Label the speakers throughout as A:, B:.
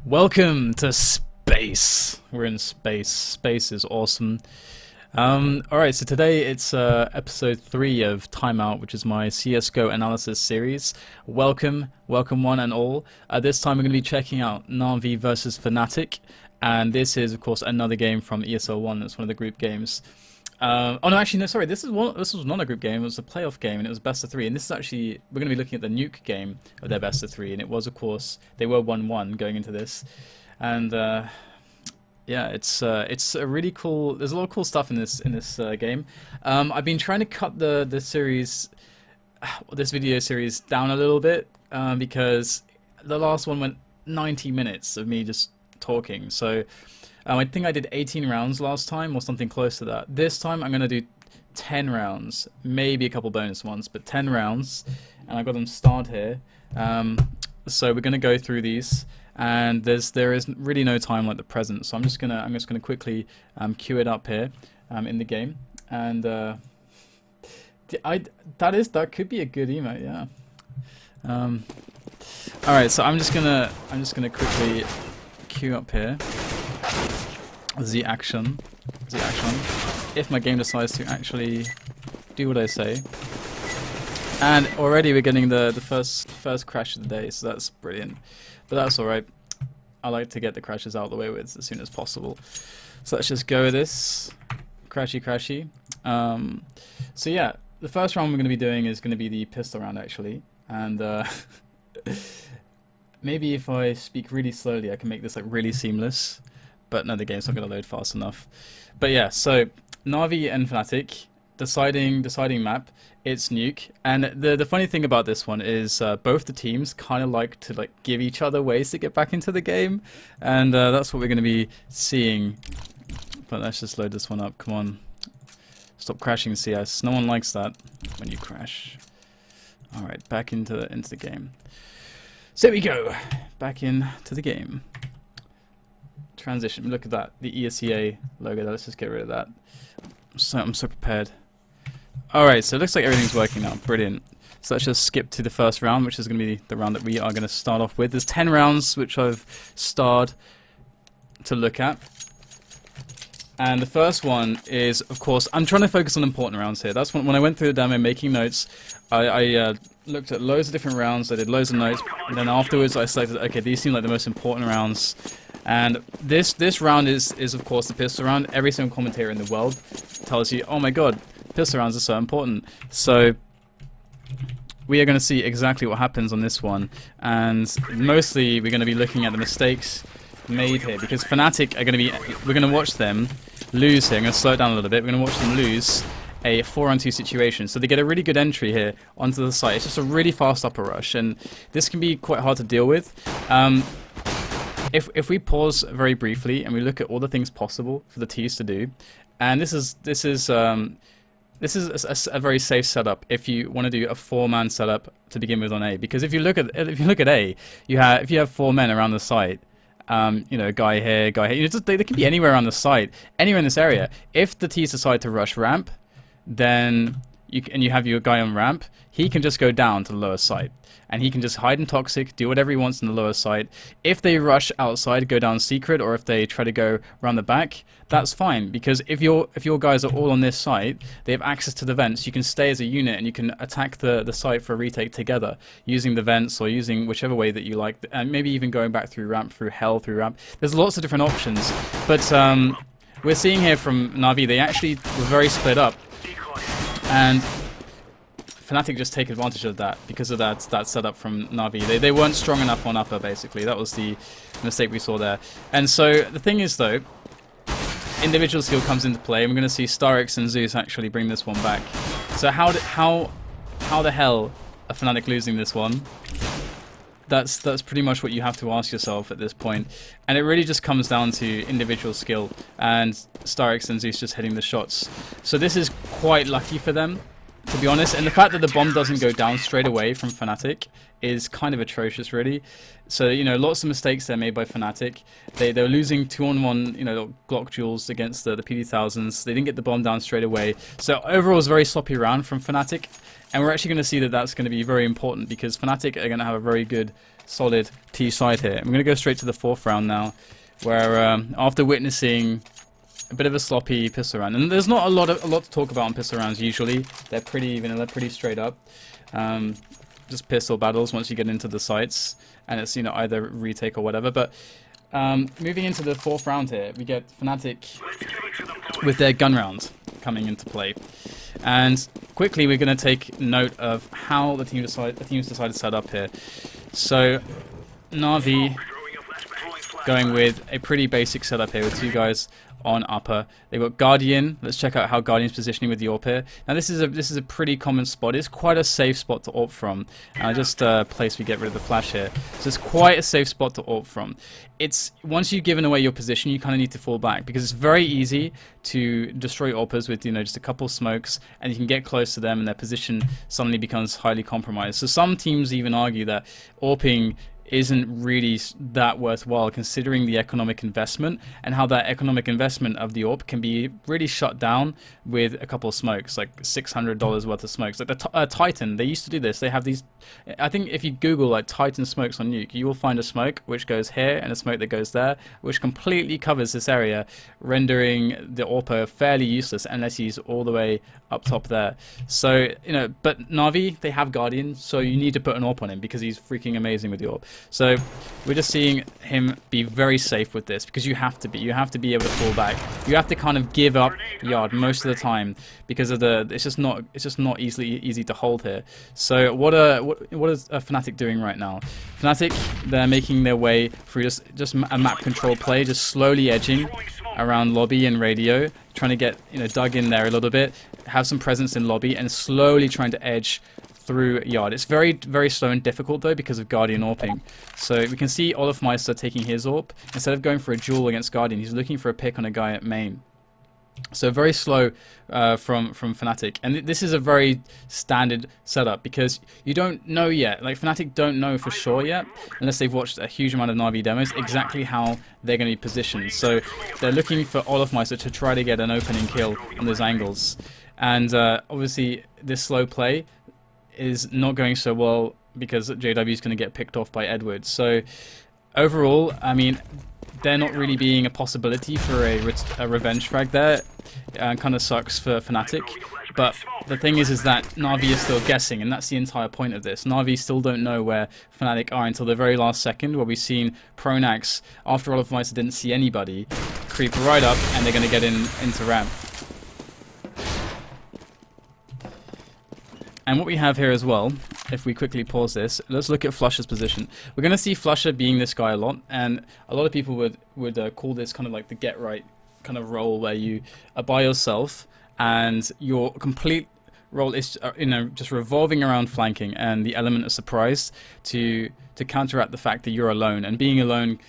A: Welcome to space. We're in space. Space is awesome. Alright, so today it's episode 3 of Timeout, which is my CSGO analysis series. Welcome one and all. This time we're going to be checking out Na'Vi versus Fnatic, and this is of course another game from ESL 1. It's one of the group games. Oh no, actually no, sorry. This was not a group game. It was a playoff game, and it was best of 3. And this is actually, we're going to be looking at the Nuke game of their best of 3, and it was, of course, they were 1-1 going into this, and yeah, it's a really cool. There's a lot of cool stuff in this game. I've been trying to cut the series, this video series down a little bit because the last one went 90 minutes of me just talking. So. I think I did 18 rounds last time, or something close to that. This time I'm going to do 10 rounds, maybe a couple bonus ones, but 10 rounds, and I've got them starred here. So we're going to go through these, and there is really no time like the present. So I'm just gonna quickly queue it up here in the game, and that could be a good emote, yeah. All right, so I'm just gonna quickly queue up here. The action, if my game decides to actually do what I say. And already we're getting the first crash of the day, so that's brilliant. But that's alright. I like to get the crashes out of the way with as soon as possible. So let's just go with this. Crashy. So yeah, the first round we're going to be doing is going to be the pistol round actually. And maybe if I speak really slowly I can make this like really seamless. But no, the game's not going to load fast enough. But yeah, so Na'Vi and Fnatic deciding map. It's Nuke, and the funny thing about this one is both the teams kind of like to give each other ways to get back into the game, and that's what we're going to be seeing. But let's just load this one up. Come on, stop crashing, CS. No one likes that when you crash. All right, back into the game. So here we go, back into the game. Transition. Look at that, the ESEA logo. Let's just get rid of that. I'm so prepared. Alright, so it looks like everything's working now. Brilliant. So let's just skip to the first round, which is going to be the round that we are going to start off with. There's 10 rounds which I've starred to look at. And the first one is, of course, I'm trying to focus on important rounds here. That's when I went through the demo making notes, I looked at loads of different rounds, I did loads of notes, and then afterwards I selected, okay, these seem like the most important rounds. And this round is of course the pistol round. Every single commentator in the world tells you, oh my god, pistol rounds are so important. So we are going to see exactly what happens on this one, and mostly we're going to be looking at the mistakes made here, because Fnatic are going to be, we're going to watch them lose here. I'm going to slow it down a little bit. We're going to watch them lose a 4-on-2 situation. So they get a really good entry here onto the site. It's just a really fast upper rush, and this can be quite hard to deal with. If we pause very briefly and we look at all the things possible for the T's to do, and this is a very safe setup if you want to do a 4-man setup to begin with on A, because if you look at A, if you have 4 men around the site, you know, guy here, they can be anywhere around the site, anywhere in this area. If the T's decide to rush ramp, then you have your guy on ramp, he can just go down to the lower site, and he can just hide in toxic, do whatever he wants in the lower site. If they rush outside, go down secret, or if they try to go around the back, that's fine, because if your guys are all on this site, they have access to the vents. You can stay as a unit and you can attack the site for a retake together using the vents or using whichever way that you like, and maybe even going back through ramp, through hell, through ramp. There's lots of different options, but we're seeing here from Na'Vi, they actually were very split up, and Fnatic just take advantage of that because of that setup from Na'Vi. They weren't strong enough on upper, basically. That was the mistake we saw there. And so the thing is, though, individual skill comes into play, and we're going to see Starix and Zeus actually bring this one back. So how the hell are Fnatic losing this one? That's pretty much what you have to ask yourself at this point. And it really just comes down to individual skill and Starix and Zeus just hitting the shots. So this is quite lucky for them, to be honest, and the fact that the bomb doesn't go down straight away from Fnatic is kind of atrocious, really. So, you know, lots of mistakes there made by Fnatic. They were losing 2-on-1, you know, Glock duels against the PD1000s. They didn't get the bomb down straight away. So overall, it was a very sloppy round from Fnatic. And we're actually going to see that that's going to be very important because Fnatic are going to have a very good, solid T side here. I'm going to go straight to the 4th round now, where after witnessing a bit of a sloppy pistol round, and there's not a lot to talk about on pistol rounds usually. They're pretty vanilla, pretty straight up. Just pistol battles once you get into the sites, and it's, you know, either retake or whatever. But moving into the 4th round here, we get Fnatic with their gun round coming into play. And quickly we're going to take note of how the teams decided to set up here. So Na'Vi going with a pretty basic setup here with 2 guys on upper. They've got Guardian. Let's check out how Guardian's positioning with the AWP here. Now this is a pretty common spot. It's quite a safe spot to AWP from. And I just place we get rid of the flash here. So it's quite a safe spot to AWP from. It's once you've given away your position, you kind of need to fall back because it's very easy to destroy AWPers with, you know, just a couple smokes, and you can get close to them and their position suddenly becomes highly compromised. So some teams even argue that AWPing isn't really that worthwhile considering the economic investment and how that economic investment of the AWP can be really shut down with a couple of smokes, like $600 worth of smokes. Like the Titan, they used to do this. They have these, I think if you Google like Titan smokes on Nuke, you will find a smoke which goes here and a smoke that goes there, which completely covers this area, rendering the AWPer fairly useless unless he's all the way up top there. So, you know, but Na'Vi, they have Guardian, so you need to put an AWP on him because he's freaking amazing with the AWP. So we're just seeing him be very safe with this because you have to be able to fall back. You have to kind of give up yard most of the time because of it's just not easy to hold here. So what is Fnatic doing right now? Fnatic, they're making their way through just a map control play, just slowly edging around lobby and radio, trying to get, you know, dug in there a little bit, have some presence in lobby, and slowly trying to edge through yard. It's very, very slow and difficult though because of Guardian AWPing. So we can see Olofmeister taking his AWP. Instead of going for a duel against Guardian, he's looking for a pick on a guy at main. So very slow from Fnatic, and this is a very standard setup because you don't know yet. Like Fnatic don't know for sure yet, unless they've watched a huge amount of Na'Vi demos, exactly how they're going to be positioned. So they're looking for Olofmeister to try to get an opening kill on those angles, and obviously this slow play is not going so well because JW is going to get picked off by Edwards. So overall, I mean, they're not really being a possibility for a revenge frag there. Kind of sucks for Fnatic. But the thing is that Na'Vi is still guessing, and that's the entire point of this. Na'Vi still don't know where Fnatic are until the very last second, where we've seen Pronax, after Olofmeister didn't see anybody, creep right up, and they're going to get into ramp. And what we have here as well, if we quickly pause this, let's look at Flusher's position. We're going to see Flusher being this guy a lot, and a lot of people would call this kind of like the get right kind of role, where you are by yourself and your complete role is just revolving around flanking and the element of surprise to counteract the fact that you're alone, and being alone,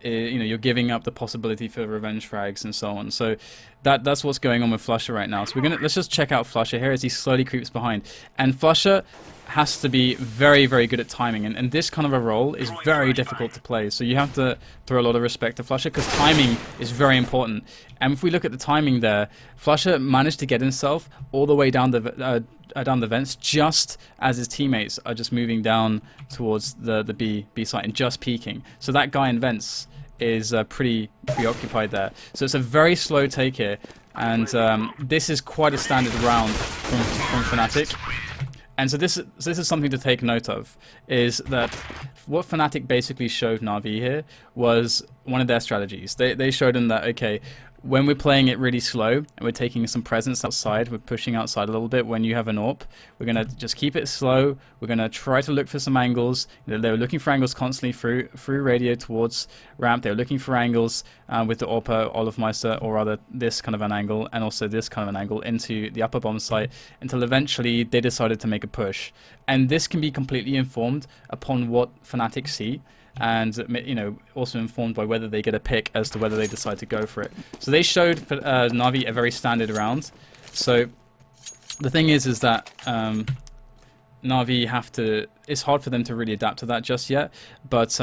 A: you're giving up the possibility for revenge frags and so on. So that's what's going on with Flusher right now. So let's just check out Flusher here as he slowly creeps behind. And Flusher has to be very, very good at timing, and this kind of a role is very difficult to play. So you have to throw a lot of respect to Flusher because timing is very important. And if we look at the timing there, Flusher managed to get himself all the way down the vents just as his teammates are just moving down towards the B site and just peeking. So that guy in vents is pretty preoccupied there. So it's a very slow take here, and this is quite a standard round from Fnatic. And so this is something to take note of, is that what Fnatic basically showed Na'Vi here was one of their strategies. They showed him that, okay, when we're playing it really slow and we're taking some presence outside, we're pushing outside a little bit when you have an AWP, we're going to just keep it slow. We're going to try to look for some angles. They were looking for angles constantly through radio towards ramp. They were looking for angles with the AWPer, Olofmeister, or rather this kind of an angle, and also this kind of an angle into the upper bomb site, until eventually they decided to make a push. And this can be completely informed upon what Fnatic see, and also informed by whether they get a pick as to whether they decide to go for it. So they showed Na'Vi a very standard round. So the thing is that Na'Vi it's hard for them to really adapt to that just yet, but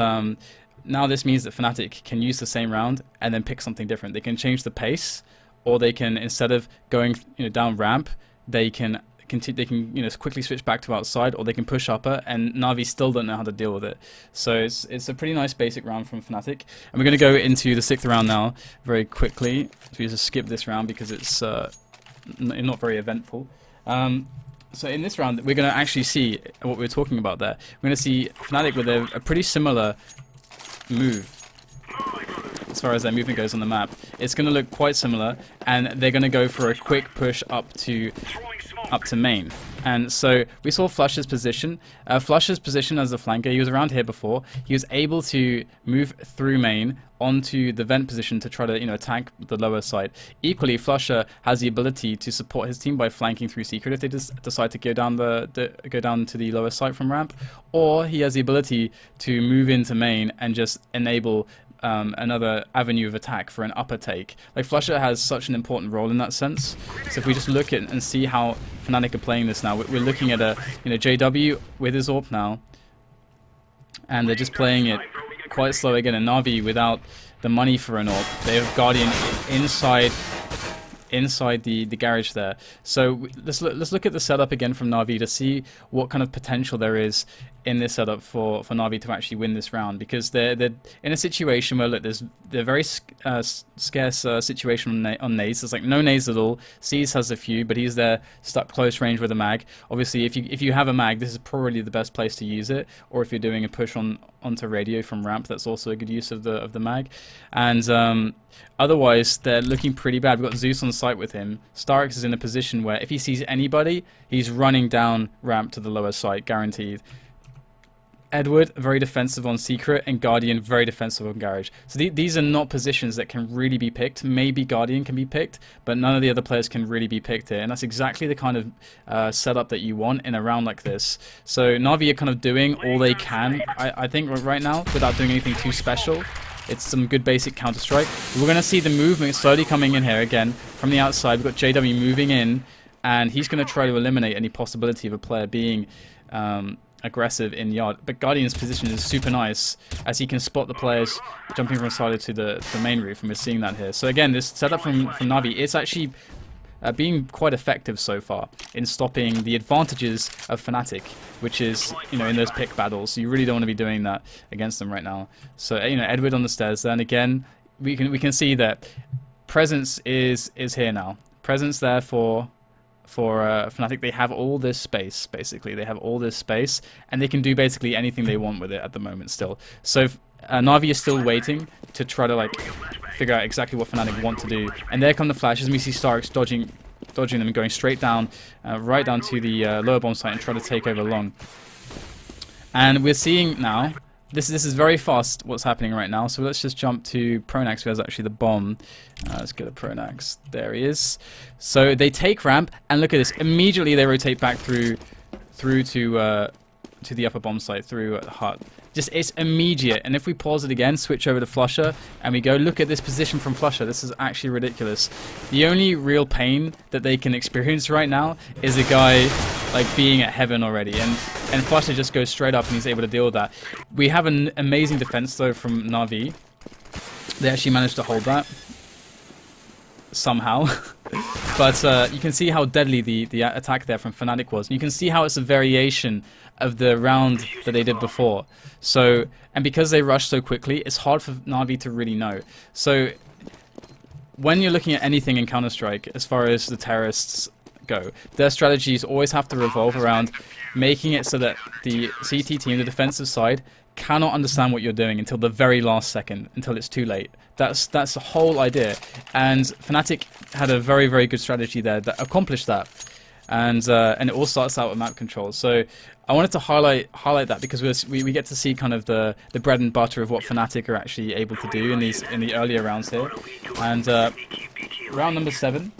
A: now this means that Fnatic can use the same round and then pick something different. They can change the pace, or they can, instead of going down ramp, they can they can quickly switch back to outside, or they can push upper, and Na'Vi still don't know how to deal with it. So it's a pretty nice basic round from Fnatic, and we're going to go into the 6th round now very quickly. So we just skip this round because it's not very eventful. So in this round, we're going to actually see what we were talking about there. We're going to see Fnatic with a pretty similar move as far as their movement goes on the map. It's going to look quite similar, and they're going to go for a quick push up to main. And so we saw Flush's position. Flush's position as a flanker, he was around here before. He was able to move through main onto the vent position to try to attack the lower side. Equally, Flusher has the ability to support his team by flanking through secret if they decide to go down to the lower side from ramp, or he has the ability to move into main and just enable another avenue of attack for an upper take. Like, Flusher has such an important role in that sense. So if we just look at and see how Fnatic are playing this now, we're looking at a JW with his AWP now, and they're just playing it quite slow again. And Na'Vi, without the money for an AWP, they have Guardian inside the garage there. So let's look at the setup again from Na'Vi to see what kind of potential there is in this setup for Na'Vi to actually win this round, because they're in a situation where, look, they're very scarce situation on nades. There's like no nades at all. C's has a few, but he's there stuck close range with a mag. Obviously, if you have a mag, this is probably the best place to use it. Or if you're doing a push onto radio from ramp, that's also a good use of the mag. And otherwise, they're looking pretty bad. We've got Zeus on site with him. Starix is in a position where if he sees anybody, he's running down ramp to the lower site, guaranteed. Edward, very defensive on secret, and Guardian, very defensive on garage. So these are not positions that can really be picked. Maybe Guardian can be picked, but none of the other players can really be picked here. And that's exactly the kind of setup that you want in a round like this. So Na'Vi are kind of doing all they can, I think, right now, without doing anything too special. It's some good basic Counter-Strike. We're going to see the movement slowly coming in here again from the outside. We've got JW moving in, and he's going to try to eliminate any possibility of a player being aggressive in yard. But Guardian's position is super nice, as he can spot the players jumping from side to the main roof, and we're seeing that here. So again, this setup from Na'Vi, it's actually being quite effective so far in stopping the advantages of Fnatic, which is, in those pick battles. So you really don't want to be doing that against them right now. So, Edward on the stairs. Then again, we can see that presence is here now. Presence there for Fnatic. They have all this space, basically. They have all this space, and they can do basically anything they want with it at the moment still. So Na'Vi is still waiting to try to figure out exactly what Fnatic want to do. And there come the flashes, and we see Starix dodging them and going straight down, right down to the lower bomb site and try to take over long. And we're seeing now, this is very fast what's happening right now. So let's just jump to Pronax, who has actually the bomb. Let's go to Pronax. There he is. So they take ramp, and look at this. Immediately they rotate back through to the upper bomb site, through hut. Just, it's immediate. And if we pause it again, switch over to Flusher, and we go, look at this position from Flusher. This is actually ridiculous. The only real pain that they can experience right now is a guy being at heaven already, and Flusher just goes straight up and he's able to deal with that. We have an amazing defense though from Na'Vi. They actually managed to hold that somehow. But you can see how deadly the attack there from Fnatic was, and you can see how it's a variation of the round that they did before. So, and because they rushed so quickly, it's hard for Na'Vi to really know. So when you're looking at anything in Counter-Strike, as far as the terrorists go, their strategies always have to revolve around making it so that the CT team, the defensive side, cannot understand what you're doing until the very last second, until it's too late. That's the whole idea. And Fnatic had a very, very good strategy there that accomplished that. And it all starts out with map control. So I wanted to highlight that, because we get to see kind of the bread and butter of what Fnatic are actually able to do in the earlier rounds here. And round number 7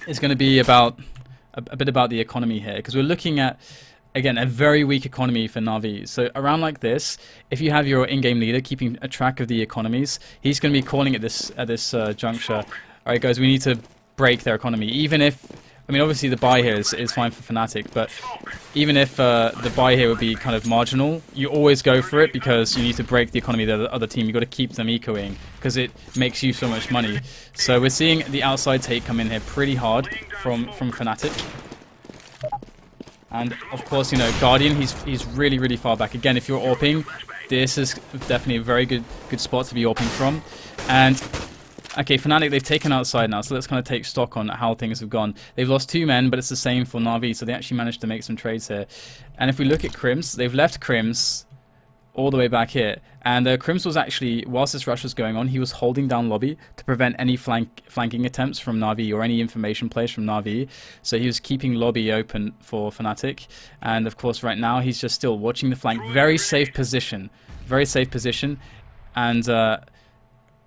A: is going to be about a bit about the economy here, because we're looking at, again, a very weak economy for Na'Vi. So around like this, if you have your in-game leader keeping a track of the economies, he's going to be calling at this juncture, all right, guys, we need to break their economy. Even if, I mean, obviously the buy here is fine for Fnatic, but even if the buy here would be kind of marginal, you always go for it, because you need to break the economy of the other team. You've got to keep them ecoing, because it makes you so much money. So we're seeing the outside take come in here pretty hard from Fnatic. And of course, you know, Guardian, he's really far back. Again, if you're AWPing, this is definitely a very good spot to be AWPing from. And okay, Fnatic, they've taken outside now, so let's kind of take stock on how things have gone. They've lost 2 men, but it's the same for Na'Vi, so they actually managed to make some trades here. And if we look at Crims, they've left Crims all the way back here. And Crims was actually, whilst this rush was going on, he was holding down lobby to prevent any flanking attempts from Na'Vi or any information plays from Na'Vi. So he was keeping lobby open for Fnatic. And of course, right now, he's just still watching the flank. Very safe position. Very safe position. And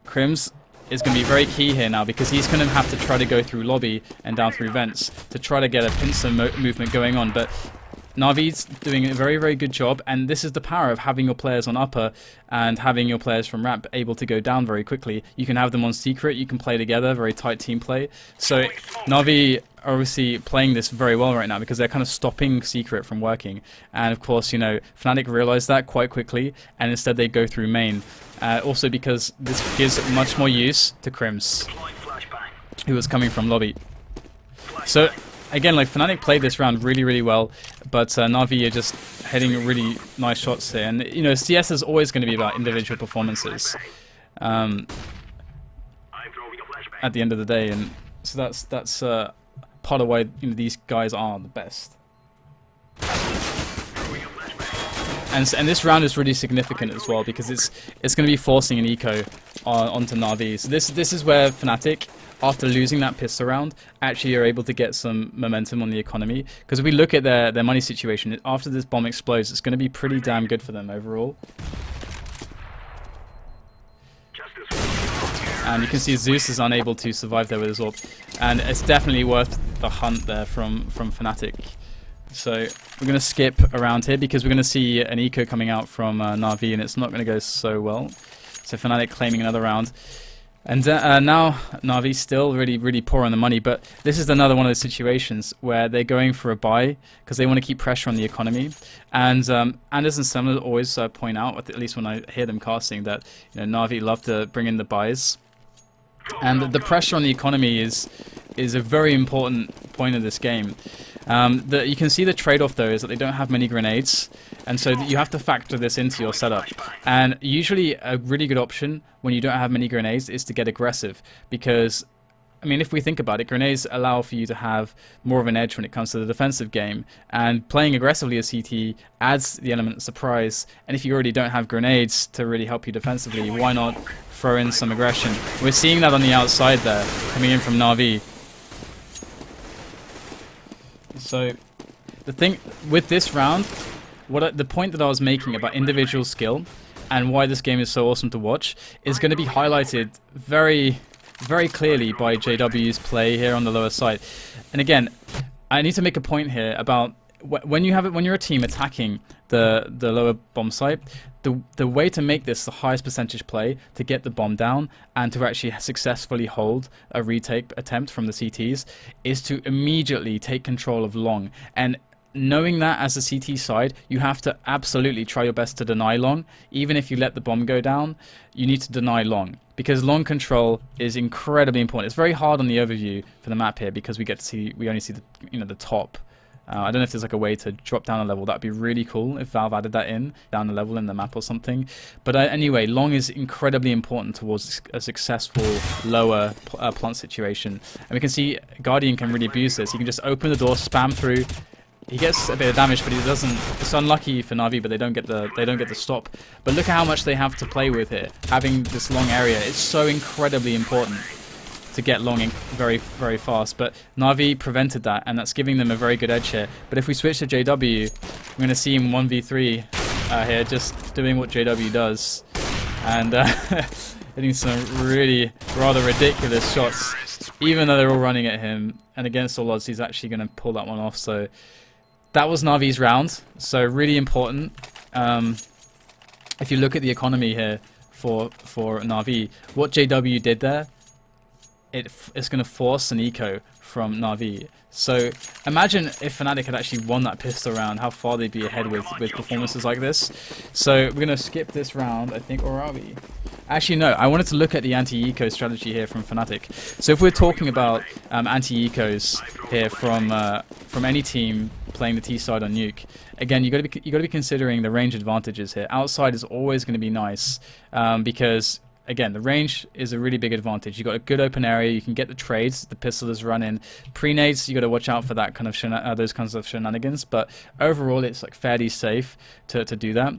A: Crims is going to be very key here now, because he's going to have to try to go through lobby and down through vents to try to get a pincer movement going on. But Na'Vi's doing a very good job, and this is the power of having your players on upper and having your players from ramp able to go down very quickly. You can have them on secret, you can play together, very tight team play. So Na'Vi are obviously playing this very well right now, because they're kind of stopping secret from working. And of course, you know, Fnatic realized that quite quickly, and instead they go through main. Also because this gives much more use to Crims, who was coming from lobby. So again, like, Fnatic played this round really well, but Na'Vi are just hitting really nice shots here. And, you know, CS is always going to be about individual performances at the end of the day. And so that's part of why, you know, these guys are the best. And this round is really significant as well, because it's going to be forcing an eco onto Na'Vi. So this is where Fnatic, after losing that pistol round, actually are able to get some momentum on the economy. Because if we look at their money situation, after this bomb explodes, it's going to be pretty damn good for them overall. And you can see Zeus is unable to survive there with his AWP. And it's definitely worth the hunt there from Fnatic. So we're going to skip around here, because we're going to see an eco coming out from Na'Vi, and it's not going to go so well. So Fnatic claiming another round. And now Na'Vi still really poor on the money, but this is another one of those situations where they're going for a buy because they want to keep pressure on the economy. And Anders and Semler always point out, at least when I hear them casting, that, you know, Na'Vi love to bring in the buys. And the pressure on the economy is a very important point of this game. You can see the trade-off though is that they don't have many grenades, and so you have to factor this into your setup. And usually a really good option when you don't have many grenades is to get aggressive, because, I mean, if we think about it, grenades allow for you to have more of an edge when it comes to the defensive game, and playing aggressively as CT adds the element of surprise. And if you already don't have grenades to really help you defensively, why not throw in some aggression? We're seeing that on the outside there, coming in from Na'Vi. So the thing with this round, the point that I was making about individual skill and why this game is so awesome to watch is going to be highlighted very clearly by JW's play here on the lower side. And again, I need to make a point here about when you're a team attacking the lower bomb site, the way to make this the highest percentage play to get the bomb down and to actually successfully hold a retake attempt from the CTs is to immediately take control of long. And knowing that as a CT side, you have to absolutely try your best to deny long. Even if you let the bomb go down, you need to deny long, because long control is incredibly important. It's very hard on the overview for the map here, because we only see the, you know, the top. I don't know if there's like a way to drop down a level. That'd be really cool if Valve added that down a level in the map or something. But anyway, long is incredibly important towards a successful lower plant situation. And we can see Guardian can really abuse this. He can just open the door, spam through. He gets a bit of damage, but he doesn't. It's unlucky for Na'Vi, but they don't get the stop. But look at how much they have to play with here. Having this long area, it's so incredibly important to get long in very fast. But Na'Vi prevented that, and that's giving them a very good edge here. But if we switch to JW, we're going to see him 1v3 here, just doing what JW does, and hitting some really rather ridiculous shots, even though they're all running at him. And against all odds, he's actually going to pull that one off. So that was Na'Vi's round. So really important. If you look at the economy here for Na'Vi, what JW did there, it's going to force an eco from Na'Vi. So imagine if Fnatic had actually won that pistol round, how far they'd be ahead with performances like this. So we're going to skip this round, I think, or are we? Actually, no, I wanted to look at the anti-eco strategy here from Fnatic. So if we're talking about anti-ecos here from any team playing the T side on Nuke. Again, you got to be considering the range advantages here. Outside is always going to be nice because again, the range is a really big advantage. You got a good open area. You can get the trades. The pistol is running. Pre-nades, you got to watch out for that kind of those kinds of shenanigans. But overall, it's like fairly safe to do that.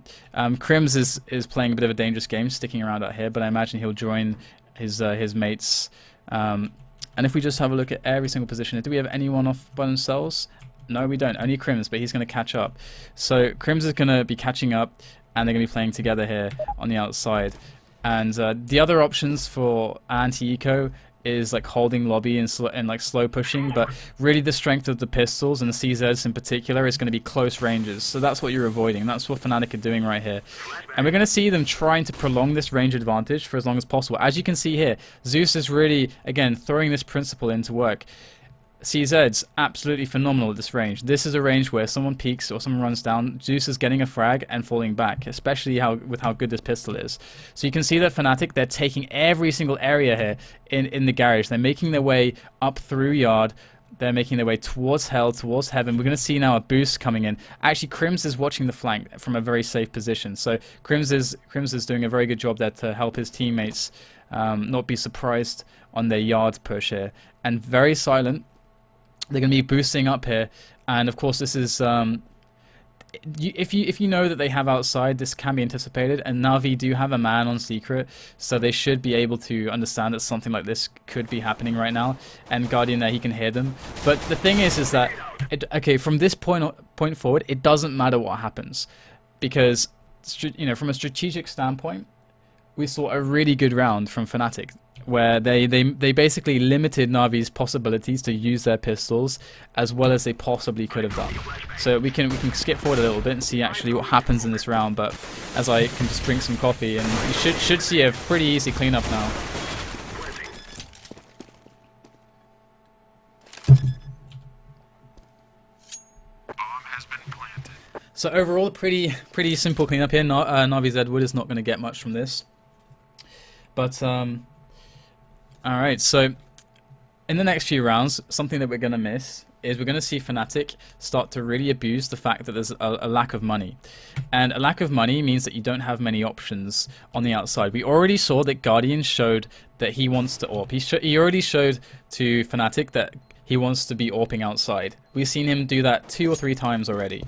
A: Crims is playing a bit of a dangerous game, sticking around out here. But I imagine he'll join his mates. And if we just have a look at every single position, do we have anyone off by themselves? No, we don't. Only Crims, but he's going to catch up. So Crims is going to be catching up, and they're going to be playing together here on the outside. And the other options for anti-eco is like holding lobby and like slow pushing, but really the strength of the pistols and the CZs in particular is going to be close ranges. So that's what you're avoiding. That's what Fnatic are doing right here. And we're going to see them trying to prolong this range advantage for as long as possible. As you can see here, Zeus is really, again, throwing this principle into work. CZ's absolutely phenomenal at this range. This is a range where someone peeks or someone runs down, Zeus is getting a frag and falling back, especially with how good this pistol is. So you can see that Fnatic, they're taking every single area here in the garage. They're making their way up through yard. They're making their way towards hell, towards heaven. We're going to see now a boost coming in. Actually, Crims is watching the flank from a very safe position. So Crims is doing a very good job there to help his teammates not be surprised on their yard push here. And very silent. They're going to be boosting up here, and of course this is if you know that they have outside, this can be anticipated, and Na'Vi do have a man on secret, so they should be able to understand that something like this could be happening right now. And Guardian there, he can hear them, but the thing is that okay, from this point forward, it doesn't matter what happens, because from a strategic standpoint, we saw a really good round from Fnatic, where they basically limited Na'Vi's possibilities to use their pistols as well as they possibly could have done. So we can skip forward a little bit and see actually what happens in this round. But as I can just drink some coffee, and you should see a pretty easy cleanup now. So overall, pretty simple cleanup here. Na'Vi's Edward is not going to get much from this, but alright, so in the next few rounds, something that we're going to miss is we're going to see Fnatic start to really abuse the fact that there's a lack of money. And a lack of money means that you don't have many options on the outside. We already saw that Guardian showed that he wants to AWP. He already showed to Fnatic that he wants to be AWPing outside. We've seen him do that 2 or 3 times already.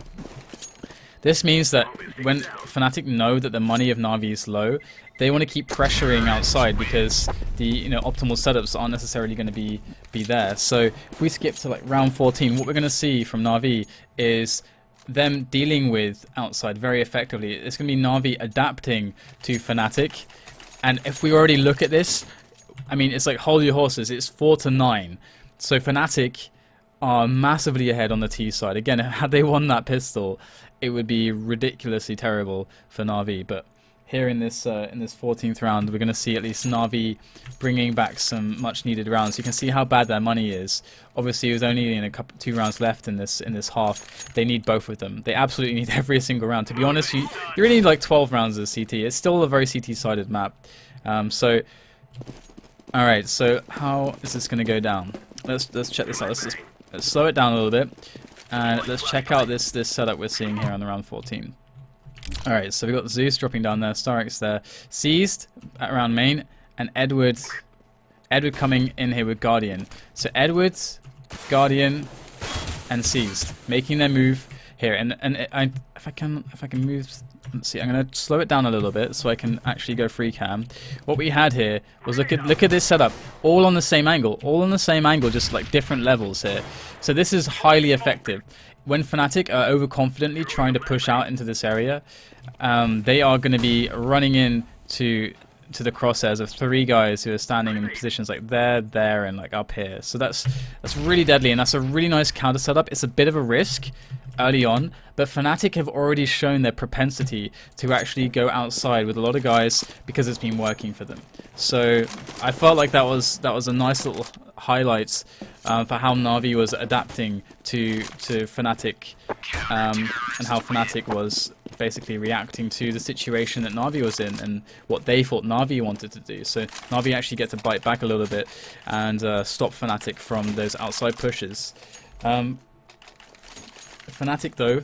A: This means that when Fnatic know that the money of Na'Vi is low, they want to keep pressuring outside because the optimal setups aren't necessarily going to be there. So if we skip to like round 14, what we're going to see from Na'Vi is them dealing with outside very effectively. It's going to be Na'Vi adapting to Fnatic, and if we already look at this, I mean, it's like hold your horses. It's 4-9, so Fnatic are massively ahead on the T side. Again, had they won that pistol, it would be ridiculously terrible for Na'Vi. But here in this 14th round, we're going to see at least Na'Vi bringing back some much needed rounds. You can see how bad their money is. Obviously, there's only 2 rounds left in this half. They need both of them. They absolutely need every single round. To be honest, you really need like 12 rounds of CT. It's still a very CT-sided map. So, all right. So how is this going to go down? Let's check this out. Let's slow it down a little bit, and let's check out this setup we're seeing here on the round 14. Alright, so we got Zeus dropping down there, Starix there, Seized at round main, and Edward coming in here with Guardian. So Edward, Guardian, and Seized making their move here. And if I can move, let's see, I'm gonna slow it down a little bit so I can actually go free cam. What we had here was look at this setup, all on the same angle, just like different levels here. So this is highly effective. When Fnatic are overconfidently trying to push out into this area, they are going to be running in to the crosshairs of 3 guys who are standing in positions like there, and like up here. So that's really deadly, and that's a really nice counter setup. It's a bit of a risk early on, but Fnatic have already shown their propensity to actually go outside with a lot of guys because it's been working for them. So I felt like that was a nice little highlight for how Na'Vi was adapting to Fnatic, and how Fnatic was basically reacting to the situation that Na'Vi was in and what they thought Na'Vi wanted to do. So Na'Vi actually get to bite back a little bit and stop Fnatic from those outside pushes. Fnatic though,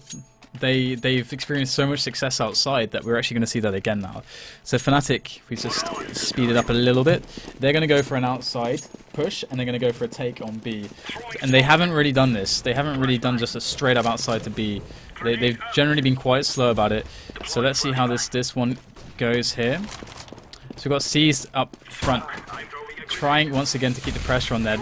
A: they've experienced so much success outside that we're actually going to see that again now. So Fnatic, if we just speed it up a little bit, they're going to go for an outside push and they're going to go for a take on B. And they haven't really done this. They haven't really done just a straight up outside to B. They've generally been quite slow about it. So let's see how this one goes here. So we've got C's up front, trying once again to keep the pressure on there.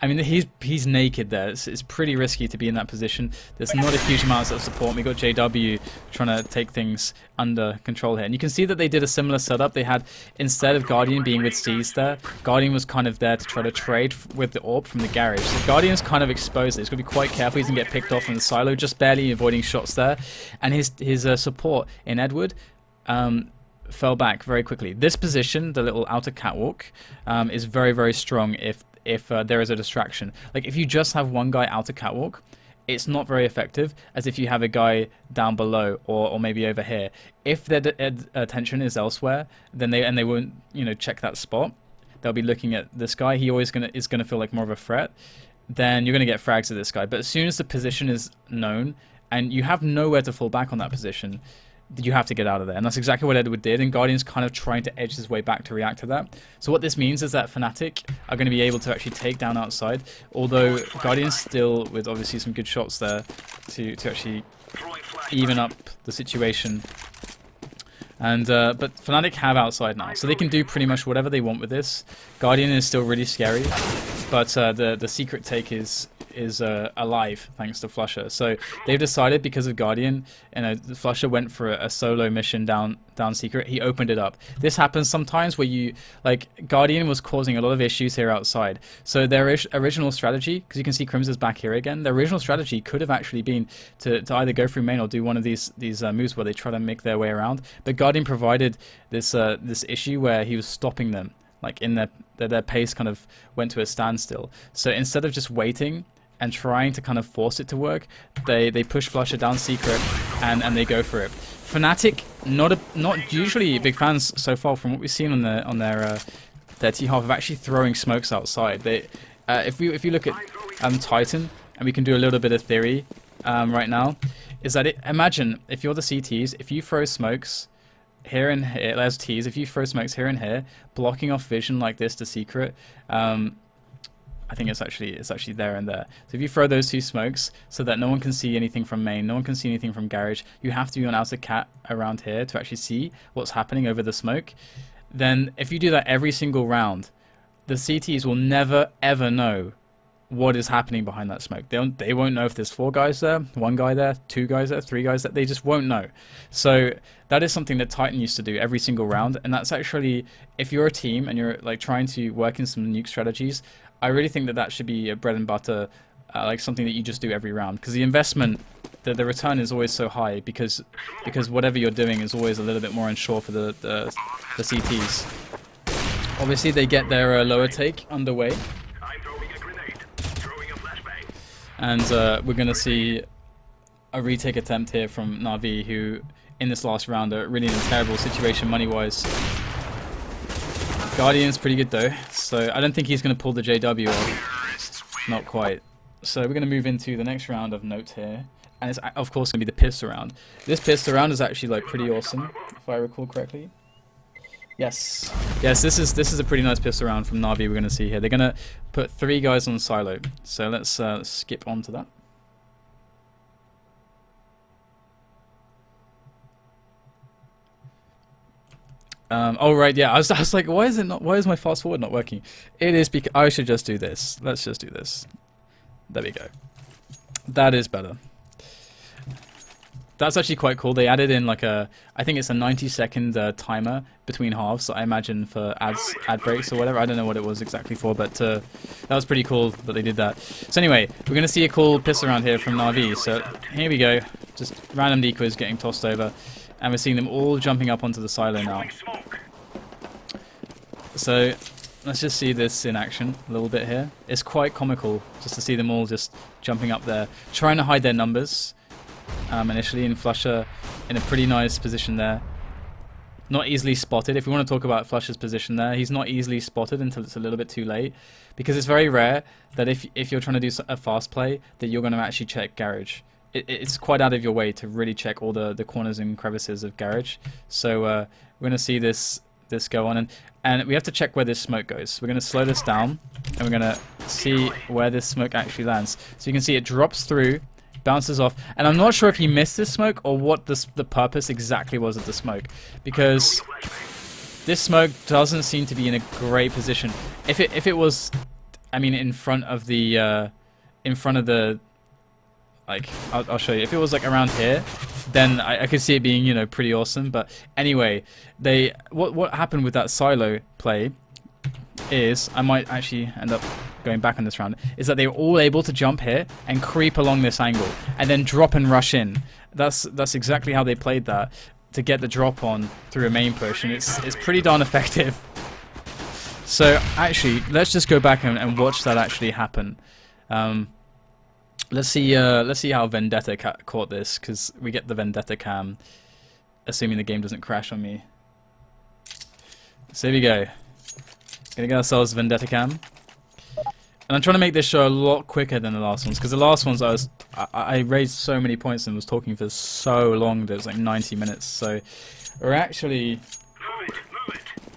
A: I mean, he's naked there. It's pretty risky to be in that position. There's not a huge amount of support. We got JW trying to take things under control here. And you can see that they did a similar setup. They had, instead of Guardian being with C's there, Guardian was kind of there to try to trade with the AWP from the garage. So Guardian's kind of exposed. He's got to be quite careful. He's going to get picked off in the silo, just barely avoiding shots there. And his support in Edward fell back very quickly. This position, the little outer catwalk, is very, very strong if there is a distraction. Like if you just have one guy outer catwalk, it's not very effective as if you have a guy down below or maybe over here. If their attention is elsewhere, then they won't check that spot. They'll be looking at this guy. He always is gonna feel like more of a threat. Then you're gonna get frags at this guy. But as soon as the position is known and you have nowhere to fall back on that position, you have to get out of there. And that's exactly what Edward did, and Guardian's kind of trying to edge his way back to react to that. So what this means is that Fnatic are going to be able to actually take down outside, although Guardian's still with obviously some good shots there to actually even up the situation. And but Fnatic have outside now, so they can do pretty much whatever they want with this. Guardian is still really scary, but the secret take is alive thanks to Flusher. So they've decided, because of Guardian, Flusher went for a solo mission down secret. He opened it up. This happens sometimes where Guardian was causing a lot of issues here outside. So their original strategy, because you can see Crimson's back here again, their original strategy could have actually been to either go through main or do one of these moves where they try to make their way around. But Guardian provided this issue where he was stopping them, like in their pace kind of went to a standstill. So instead of just waiting and trying to kind of force it to work, they push Flusher down secret and they go for it. Fnatic, not usually big fans so far from what we've seen on their T-half of actually throwing smokes outside. If you look at Titan, and we can do a little bit of theory right now, is that imagine if you're the CTs, if you throw smokes here and here, as T's, if you throw smokes here and here, blocking off vision like this to secret, I think it's actually there and there. So if you throw those two smokes so that no one can see anything from main, no one can see anything from garage, you have to be on outer cat around here to actually see what's happening over the smoke. Then if you do that every single round, the CTs will never ever know what is happening behind that smoke. They won't know if there's 4 guys there, 1 guy there, 2 guys there, 3 guys there. They just won't know. So that is something that Titan used to do every single round, and that's actually, if you're a team and you're like trying to work in some nuke strategies, I really think that should be a bread and butter, like something that you just do every round, because the investment, the return is always so high, because whatever you're doing is always a little bit more unsure for the CTs. Obviously they get their lower take underway, and we're going to see a retake attempt here from Na'Vi, who in this last round are really in a terrible situation money-wise. Guardian's pretty good though, so I don't think he's going to pull the JW off. Not quite. So we're going to move into the next round of note here, and it's of course going to be the pistol round. This pistol round is actually like pretty awesome, if I recall correctly. Yes, this is a pretty nice pistol round from Na'Vi. We're going to see here. They're going to put 3 guys on silo. So let's skip on to that. Oh right, yeah. I was like, why is my fast forward not working? It is because I should just do this. Let's just do this. There we go. That is better. That's actually quite cool. They added in like I think it's a 90-second timer between halves, I imagine, for ad breaks or whatever. I don't know what it was exactly for, but that was pretty cool that they did that. So anyway, we're going to see a cool pistol round here from Na'Vi. So here we go. Just random decoys getting tossed over. And we're seeing them all jumping up onto the silo now. So let's just see this in action a little bit here. It's quite comical just to see them all just jumping up there, trying to hide their numbers. Initially, and Flusher in a pretty nice position there. Not easily spotted. If we want to talk about Flusher's position there, he's not easily spotted until it's a little bit too late. Because it's very rare that if you're trying to do a fast play, that you're going to actually check garage. it's quite out of your way to really check all the corners and crevices of Garage. So we're gonna see this go on, and we have to check where this smoke goes. We're gonna slow this down, and we're gonna see where this smoke actually lands. So you can see it drops through, bounces off, and I'm not sure if he missed this smoke or what the purpose exactly was of the smoke, because this smoke doesn't seem to be in a great position. If it was, I mean, in front of the like, I'll show you. If it was like around here, then I could see it being, you know, pretty awesome. But anyway, what happened with that silo play is, I might actually end up going back on this round, is that they were all able to jump here and creep along this angle and then drop and rush in. That's exactly how they played that, to get the drop on through a main push, and it's pretty darn effective. So actually, let's just go back and watch that actually happen. Let's see how Vendetta caught this, because we get the Vendetta cam, assuming the game doesn't crash on me. So here we go. Gonna get ourselves Vendetta cam, and I'm trying to make this show a lot quicker than the last ones, because the last ones I raised so many points and was talking for so long that it was like 90 minutes. So we're actually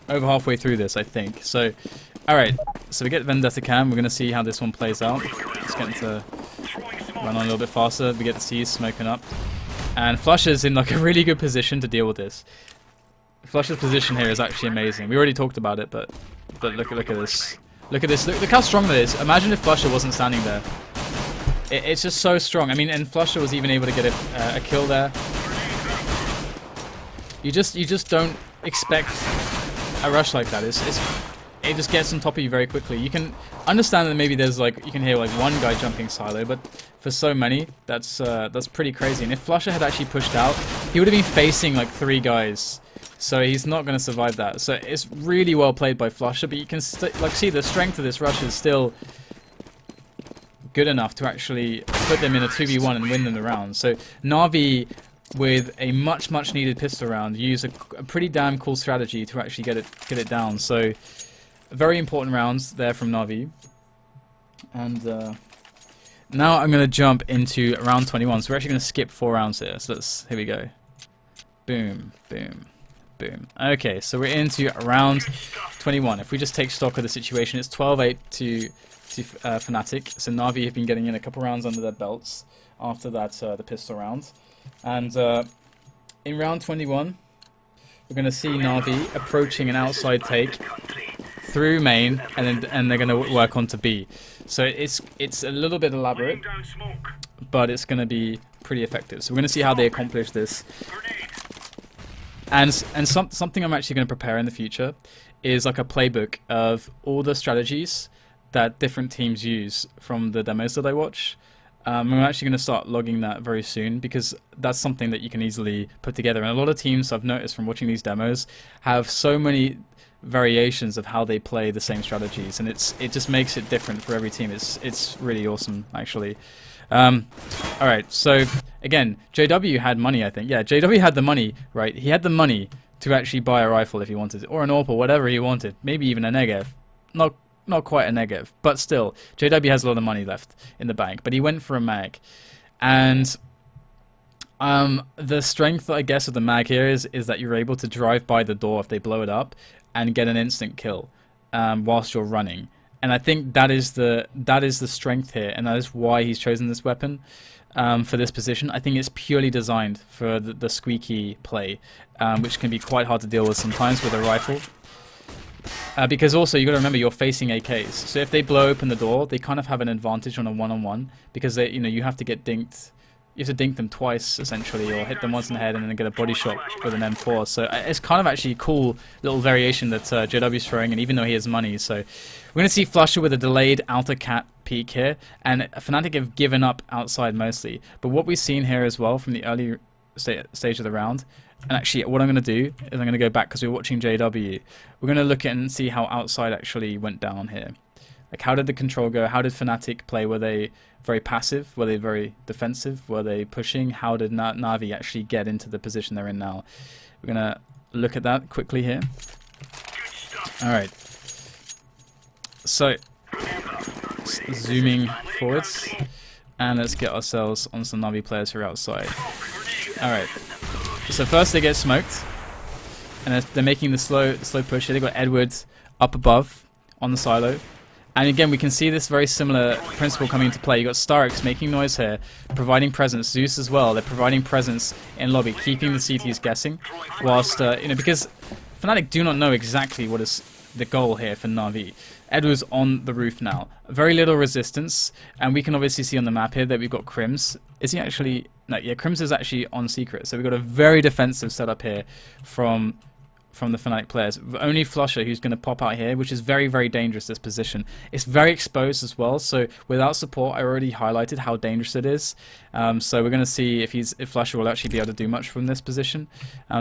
A: over halfway through this, I think. So, all right. So we get Vendetta cam. We're gonna see how this one plays out. Let's get into run on a little bit faster. We get to see smoking up, and Flush is in like a really good position to deal with this. Flush's position here is actually amazing. We already talked about it, but look at this. Look at this. Look how strong that is. Imagine if Flusher wasn't standing there. It's just so strong. I mean, and Flusher was even able to get a kill there. You just don't expect a rush like that. It just gets on top of you very quickly. You can understand that maybe there's like, you can hear like one guy jumping silo, but for so many, that's pretty crazy. And if Flusher had actually pushed out, he would have been facing like 3 guys. So he's not going to survive that. So it's really well played by Flusher, but you can like see the strength of this rush is still good enough to actually put them in a 2v1 and win them the round. So Na'Vi, with a much needed pistol round, use a pretty damn cool strategy to actually get it down. So very important rounds there from Na'Vi. And now I'm going to jump into round 21. So we're actually going to skip 4 rounds here. So here we go. Boom, boom, boom. Okay, so we're into round 21. If we just take stock of the situation, it's 12-8 to Fnatic. So Na'Vi have been getting in a couple rounds under their belts after that the pistol round. And in round 21, we're going to see Na'Vi approaching an outside take through main, and they're going to work on to B. So it's a little bit elaborate, but it's going to be pretty effective. So we're going to see how they accomplish this. And something I'm actually going to prepare in the future is like a playbook of all the strategies that different teams use from the demos that I watch. I'm actually going to start logging that very soon, because that's something that you can easily put together. And a lot of teams, I've noticed from watching these demos, have so many variations of how they play the same strategies, and it just makes it different for every team. It's really awesome, actually. Alright, so again, JW had money, I think. Yeah, JW had the money, right? He had the money to actually buy a rifle if he wanted, or an AWP, or whatever he wanted. Maybe even a Negev. Not quite a Negev, but still, JW has a lot of money left in the bank, but he went for a mag. And the strength, I guess, of the mag here is that you're able to drive by the door if they blow it up and get an instant kill whilst you're running. And I think that is the strength here, and that is why he's chosen this weapon for this position. I think it's purely designed for the squeaky play, which can be quite hard to deal with sometimes with a rifle. Because also, you got to remember, you're facing AKs. So if they blow open the door, they kind of have an advantage on a one-on-one, because you have to get dinked. You have to dink them twice, essentially, or hit them once in the head and then get a body shot with an M4. So it's kind of actually a cool little variation that JW's throwing, and even though he has money. So we're going to see Flusher with a delayed outer cat peek here, and Fnatic have given up outside mostly. But what we've seen here as well from the early stage of the round, and actually what I'm going to do is I'm going to go back, because we're watching JW. We're going to look at and see how outside actually went down here. Like, how did the control go? How did Fnatic play? Were they very passive? Were they very defensive? Were they pushing? How did Na'Vi actually get into the position they're in now? We're going to look at that quickly here. Alright. So, zooming forwards. And let's get ourselves on some Na'Vi players who are outside. Alright. So first they get smoked. And they're making the slow push here. They've got Edward up above on the silo. And again, we can see this very similar principle coming into play. You've got Starix making noise here, providing presence. Zeus as well. They're providing presence in lobby, keeping the CTs guessing. Whilst, because Fnatic do not know exactly what is the goal here for Na'Vi. Edward's on the roof now. Very little resistance. And we can obviously see on the map here that we've got Crims. Is he actually... No, yeah, Crims is actually on secret. So we've got a very defensive setup here from the Fnatic players. Only Flusher who's going to pop out here, which is very, very dangerous, this position. It's very exposed as well, so without support, I already highlighted how dangerous it is. So we're going to see if Flusher will actually be able to do much from this position.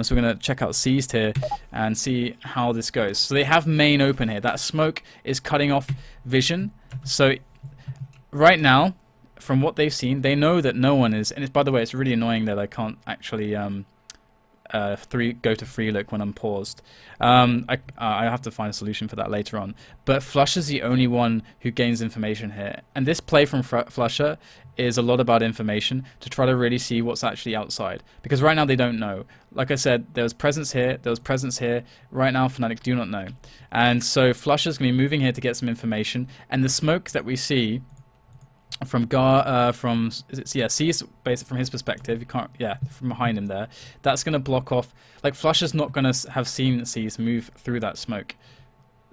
A: So we're going to check out Seized here and see how this goes. So they have main open here. That smoke is cutting off vision. So right now, from what they've seen, they know that no one is... And by the way, it's really annoying that I can't actually... go to free look when I'm paused. I have to find a solution for that later on. But Flusher's the only one who gains information here. And this play from Flusher is a lot about information to try to really see what's actually outside. Because right now they don't know. Like I said, there was presence here, there was presence here. Right now Fnatic do not know. And so Flusher's going to be moving here to get some information. And the smoke that we see... from C's basically from his perspective, you can't, from behind him there, that's going to block off, like Flusher's not going to have seen C's move through that smoke.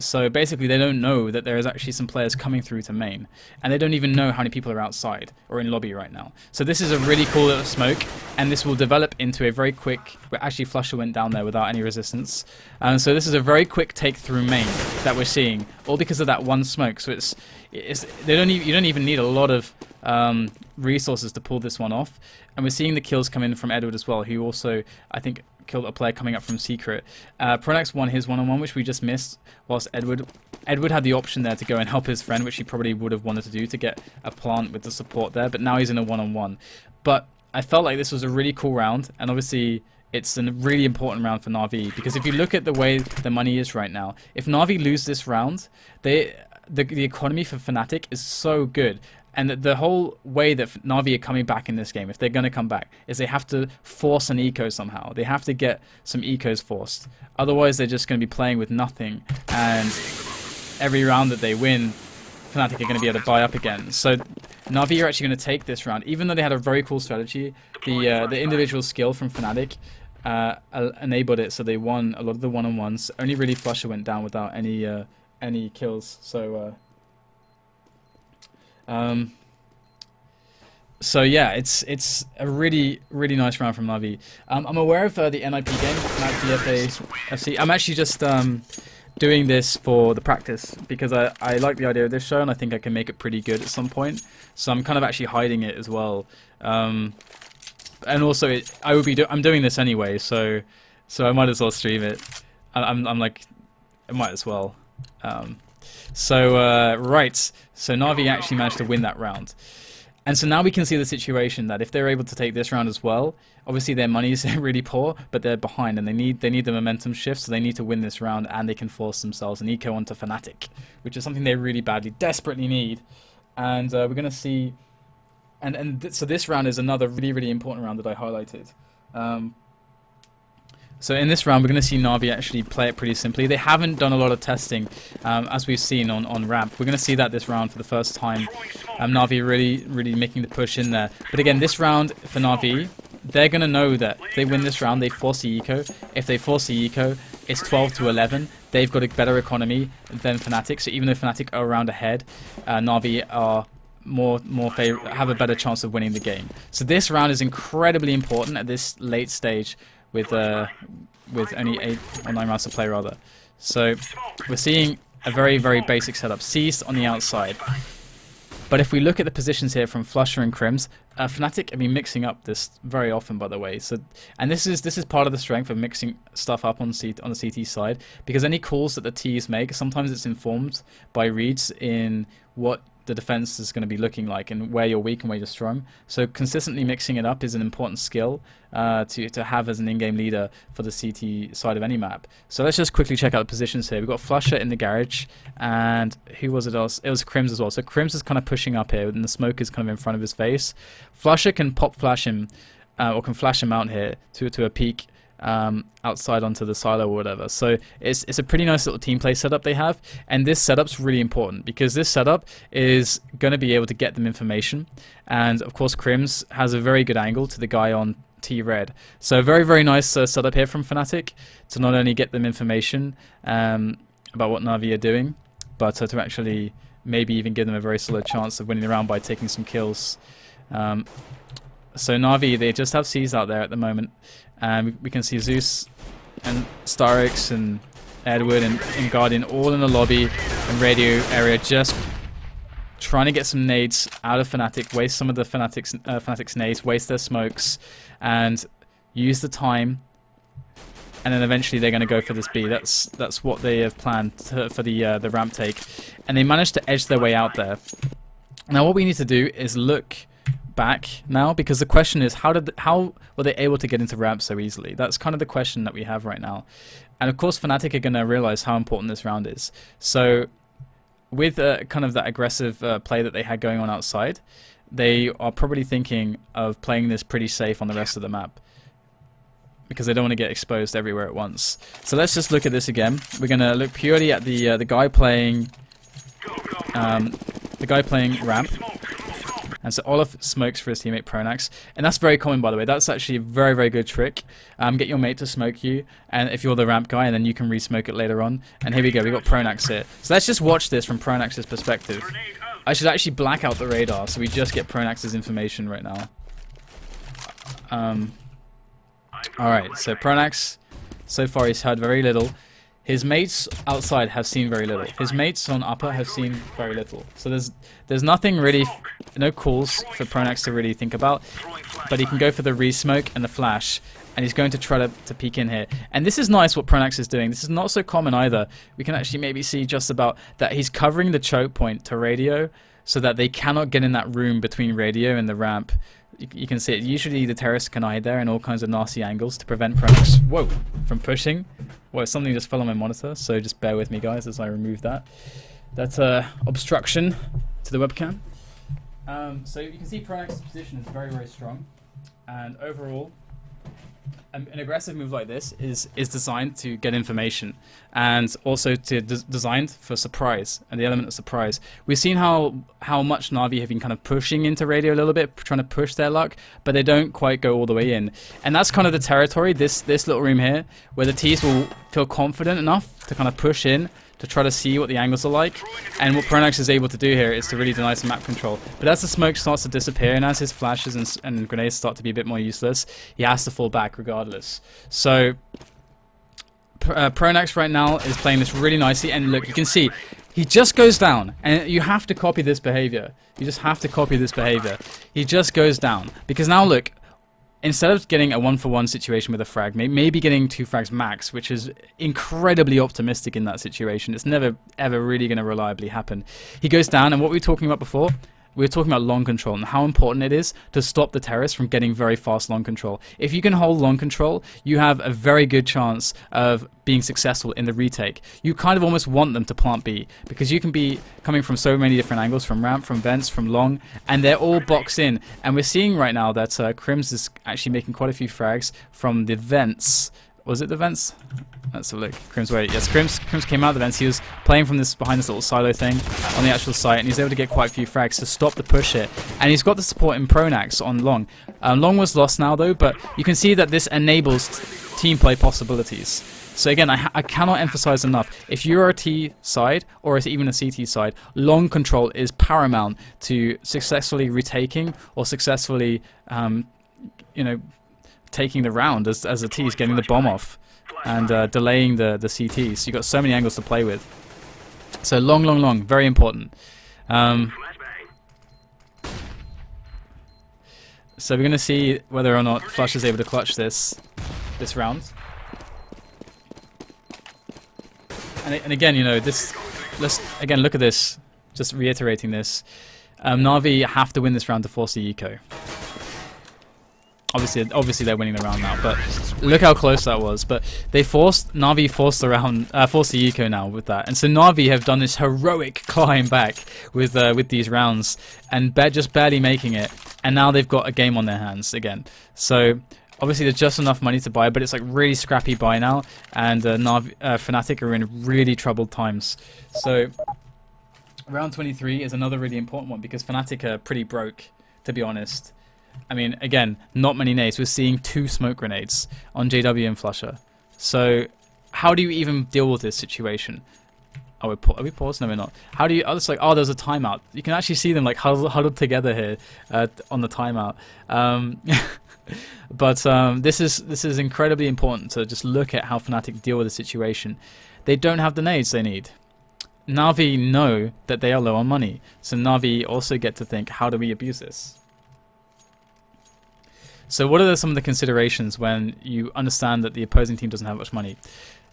A: So basically they don't know that there is actually some players coming through to main, and they don't even know how many people are outside or in lobby right now. So this is a really cool little smoke, and this will develop into a very quick, actually Flusher went down there without any resistance, and so this is a very quick take through main that we're seeing, all because of that one smoke. So you don't even need a lot of resources to pull this one off. And we're seeing the kills come in from Edward as well, who also, I think, killed a player coming up from secret. Pronax won his one-on-one, which we just missed, whilst Edward had the option there to go and help his friend, which he probably would have wanted to do to get a plant with the support there, but now he's in a one-on-one. But I felt like this was a really cool round, and obviously it's a really important round for Na'Vi, because if you look at the way the money is right now, if Na'Vi lose this round, the economy for Fnatic is so good. And the whole way that Na'Vi are coming back in this game, if they're going to come back, is they have to force an eco somehow. They have to get some ecos forced. Otherwise, they're just going to be playing with nothing. And every round that they win, Fnatic are going to be able to buy up again. So Na'Vi are actually going to take this round. Even though they had a very cool strategy, the individual skill from Fnatic enabled it. So they won a lot of the one-on-ones. Only really Flusher went down without any kills. So yeah, it's a really nice round from Na'Vi. I'm aware of the NIP game, DFA FC. I'm actually just doing this for the practice because I like the idea of this show, and I think I can make it pretty good at some point. So I'm kind of actually hiding it as well. And also, I'm doing this anyway, so I might as well stream it. I'm like, I might as well. Right, so Na'Vi actually managed to win that round. And so now we can see the situation that if they're able to take this round as well, obviously their money is really poor, but they're behind and they need the momentum shift, so they need to win this round, and they can force themselves an eco onto Fnatic, which is something they really badly, desperately need. And we're going to see... So this round is another really important round that I highlighted. So in this round, we're going to see Na'Vi actually play it pretty simply. They haven't done a lot of testing, as we've seen on ramp. We're going to see that this round for the first time. Na'Vi really making the push in there. But again, this round for Na'Vi, they're going to know that if they win this round, they force the eco. If they force the eco, it's 12-11. They've got a better economy than Fnatic. So even though Fnatic are around ahead, Na'Vi are have a better chance of winning the game. So this round is incredibly important at this late stage, with only 8 or 9 rounds to play rather. So we're seeing a very basic setup. Seized on the outside. But if we look at the positions here from Flusher and Crims, Fnatic have been mixing up this very often, by the way. So, and this is part of the strength of mixing stuff up on the CT side, because any calls that the Ts make, sometimes it's informed by reads in what the defense is going to be looking like and where you're weak and where you're strong. So consistently mixing it up is an important skill to have as an in-game leader for the CT side of any map. So let's just quickly check out the positions here. We've got Flusher in the garage, and who was it else? It was Crims as well. So Crims is kind of pushing up here, and the smoke is kind of in front of his face. Flusher can pop flash him, or can flash him out here to a peak outside onto the silo or whatever. So it's a pretty nice little team play setup they have, and this setup's really important because this setup is going to be able to get them information, and of course Crims has a very good angle to the guy on T red. So very, very nice setup here from Fnatic to not only get them information about what Na'Vi are doing, but to actually maybe even give them a very solid chance of winning the round by taking some kills. So Na'Vi, they just have C's out there at the moment. And we can see Zeus and Starix and Edward and Guardian all in the lobby and radio area, just trying to get some nades out of Fnatic, waste some of the Fnatic's nades, waste their smokes, and use the time. And then eventually they're going to go for this B. That's what they have planned for the ramp take, and they managed to edge their way out there. Now what we need to do is look back now, because the question is how were they able to get into ramp so easily? That's kind of the question that we have right now. And of course Fnatic are going to realize how important this round is. So with kind of that aggressive play that they had going on outside, they are probably thinking of playing this pretty safe on the rest of the map, because they don't want to get exposed everywhere at once. So let's just look at this again. We're going to look purely at the guy playing ramp. And so Olaf smokes for his teammate Pronax, and that's very common, by the way. That's actually a very, very good trick. Get your mate to smoke you, and if you're the ramp guy, and then you can re-smoke it later on. And here we go, we got Pronax here. So let's just watch this from Pronax's perspective. I should actually black out the radar so we just get Pronax's information right now. Alright, so Pronax, so far he's heard very little. His mates outside have seen very little. His mates on upper have seen very little. So there's nothing really, no calls for Pronax to really think about. But he can go for the re-smoke and the flash, and he's going to try to peek in here. And this is nice what Pronax is doing. This is not so common either. We can actually maybe see just about that he's covering the choke point to radio, so that they cannot get in that room between radio and the ramp. You can see it. Usually the terrorists can hide there in all kinds of nasty angles to prevent Pronax from pushing. Whoa, something just fell on my monitor, so just bear with me, guys, as I remove that. That's obstruction to the webcam. So you can see Pronax's position is very, very strong, and overall, an aggressive move like this is designed to get information, and also designed for surprise and the element of surprise. We've seen how much Na'Vi have been kind of pushing into radio a little bit, trying to push their luck, but they don't quite go all the way in. And that's kind of the territory, this little room here, where the T's will feel confident enough to kind of push in, to try to see what the angles are like. And what Pronax is able to do here is to really deny some map control. But as the smoke starts to disappear, and as his flashes and grenades start to be a bit more useless, he has to fall back regardless. So Pronax right now is playing this really nicely, and look, you can see he just goes down, and you have to copy this behavior. You just have to copy this behavior. He just goes down, because now look, instead of getting a 1-for-1 situation with a frag, maybe getting 2 frags max, which is incredibly optimistic in that situation. It's never, ever really going to reliably happen. He goes down, and what we were talking about before, we were talking about long control and how important it is to stop the terrorists from getting very fast long control. If you can hold long control, you have a very good chance of being successful in the retake. You kind of almost want them to plant B, because you can be coming from so many different angles, from ramp, from vents, from long, and they're all boxed in. And we're seeing right now that Crims is actually making quite a few frags from the vents. Was it the vents? Let's have a look. Crims, wait. Yes, Crims came out of the vents. He was playing from behind this little silo thing on the actual site, and he's able to get quite a few frags to stop the push here. And he's got the support in Pronax on long. Long was lost now though, but you can see that this enables team play possibilities. So again, I cannot emphasize enough, if you're a T side or even a CT side, long control is paramount to successfully retaking or successfully, taking the round as a T is getting the bomb off and delaying the CTs. You've got so many angles to play with. So long, very important. So we're going to see whether or not Flush is able to clutch this round. And again, let's again look at this. just reiterating this. Na'Vi have to win this round to force the eco. Obviously they're winning the round now, but look how close that was. But Na'Vi forced the eco now with that, and so Na'Vi have done this heroic climb back with these rounds, and just barely making it, and now they've got a game on their hands again. So obviously there's just enough money to buy, but it's like really scrappy buy now, and Fnatic are in really troubled times. So round 23 is another really important one because Fnatic are pretty broke, to be honest. I mean, again, not many nades. We're seeing 2 smoke grenades on JW and Flusher. So how do you even deal with this situation? Are we paused? No, we're not. How do you... Oh, it's like, oh, there's a timeout. You can actually see them like huddled together here on the timeout. But this is incredibly important to just look at how Fnatic deal with the situation. They don't have the nades they need. Na'Vi know that they are low on money. So Na'Vi also get to think, how do we abuse this? So what are some of the considerations when you understand that the opposing team doesn't have much money?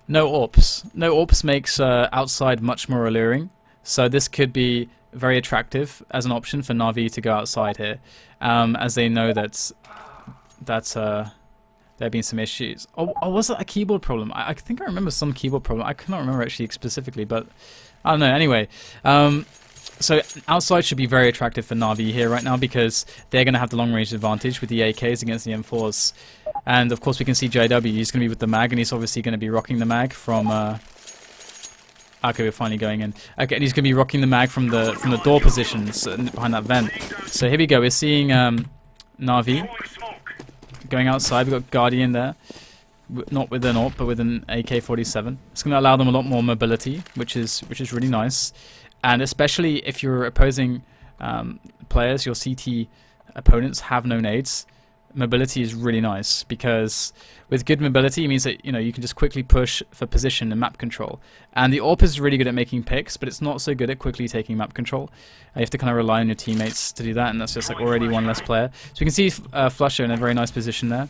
A: No AWPs. No AWPs makes outside much more alluring. So this could be very attractive as an option for Na'Vi to go outside here, as they know that there have been some issues. Oh, was that a keyboard problem? I think I remember some keyboard problem. I cannot remember actually specifically, but I don't know. Anyway, so outside should be very attractive for Na'Vi here right now because they're going to have the long range advantage with the AKs against the M4s. And of course we can see JW, he's going to be with the mag, and he's obviously going to be rocking the mag from... okay, we're finally going in. Okay, and he's going to be rocking the mag from the door positions behind that vent. So here we go, we're seeing Na'Vi going outside. We've got Guardian there. Not with an AWP, but with an AK-47. It's going to allow them a lot more mobility, which is really nice. And especially if your opposing players, your CT opponents have no nades, mobility is really nice because with good mobility it means that you can just quickly push for position and map control. And the AWP is really good at making picks, but it's not so good at quickly taking map control. You have to kind of rely on your teammates to do that, and that's just like already one less player. So we can see Flusher in a very nice position there,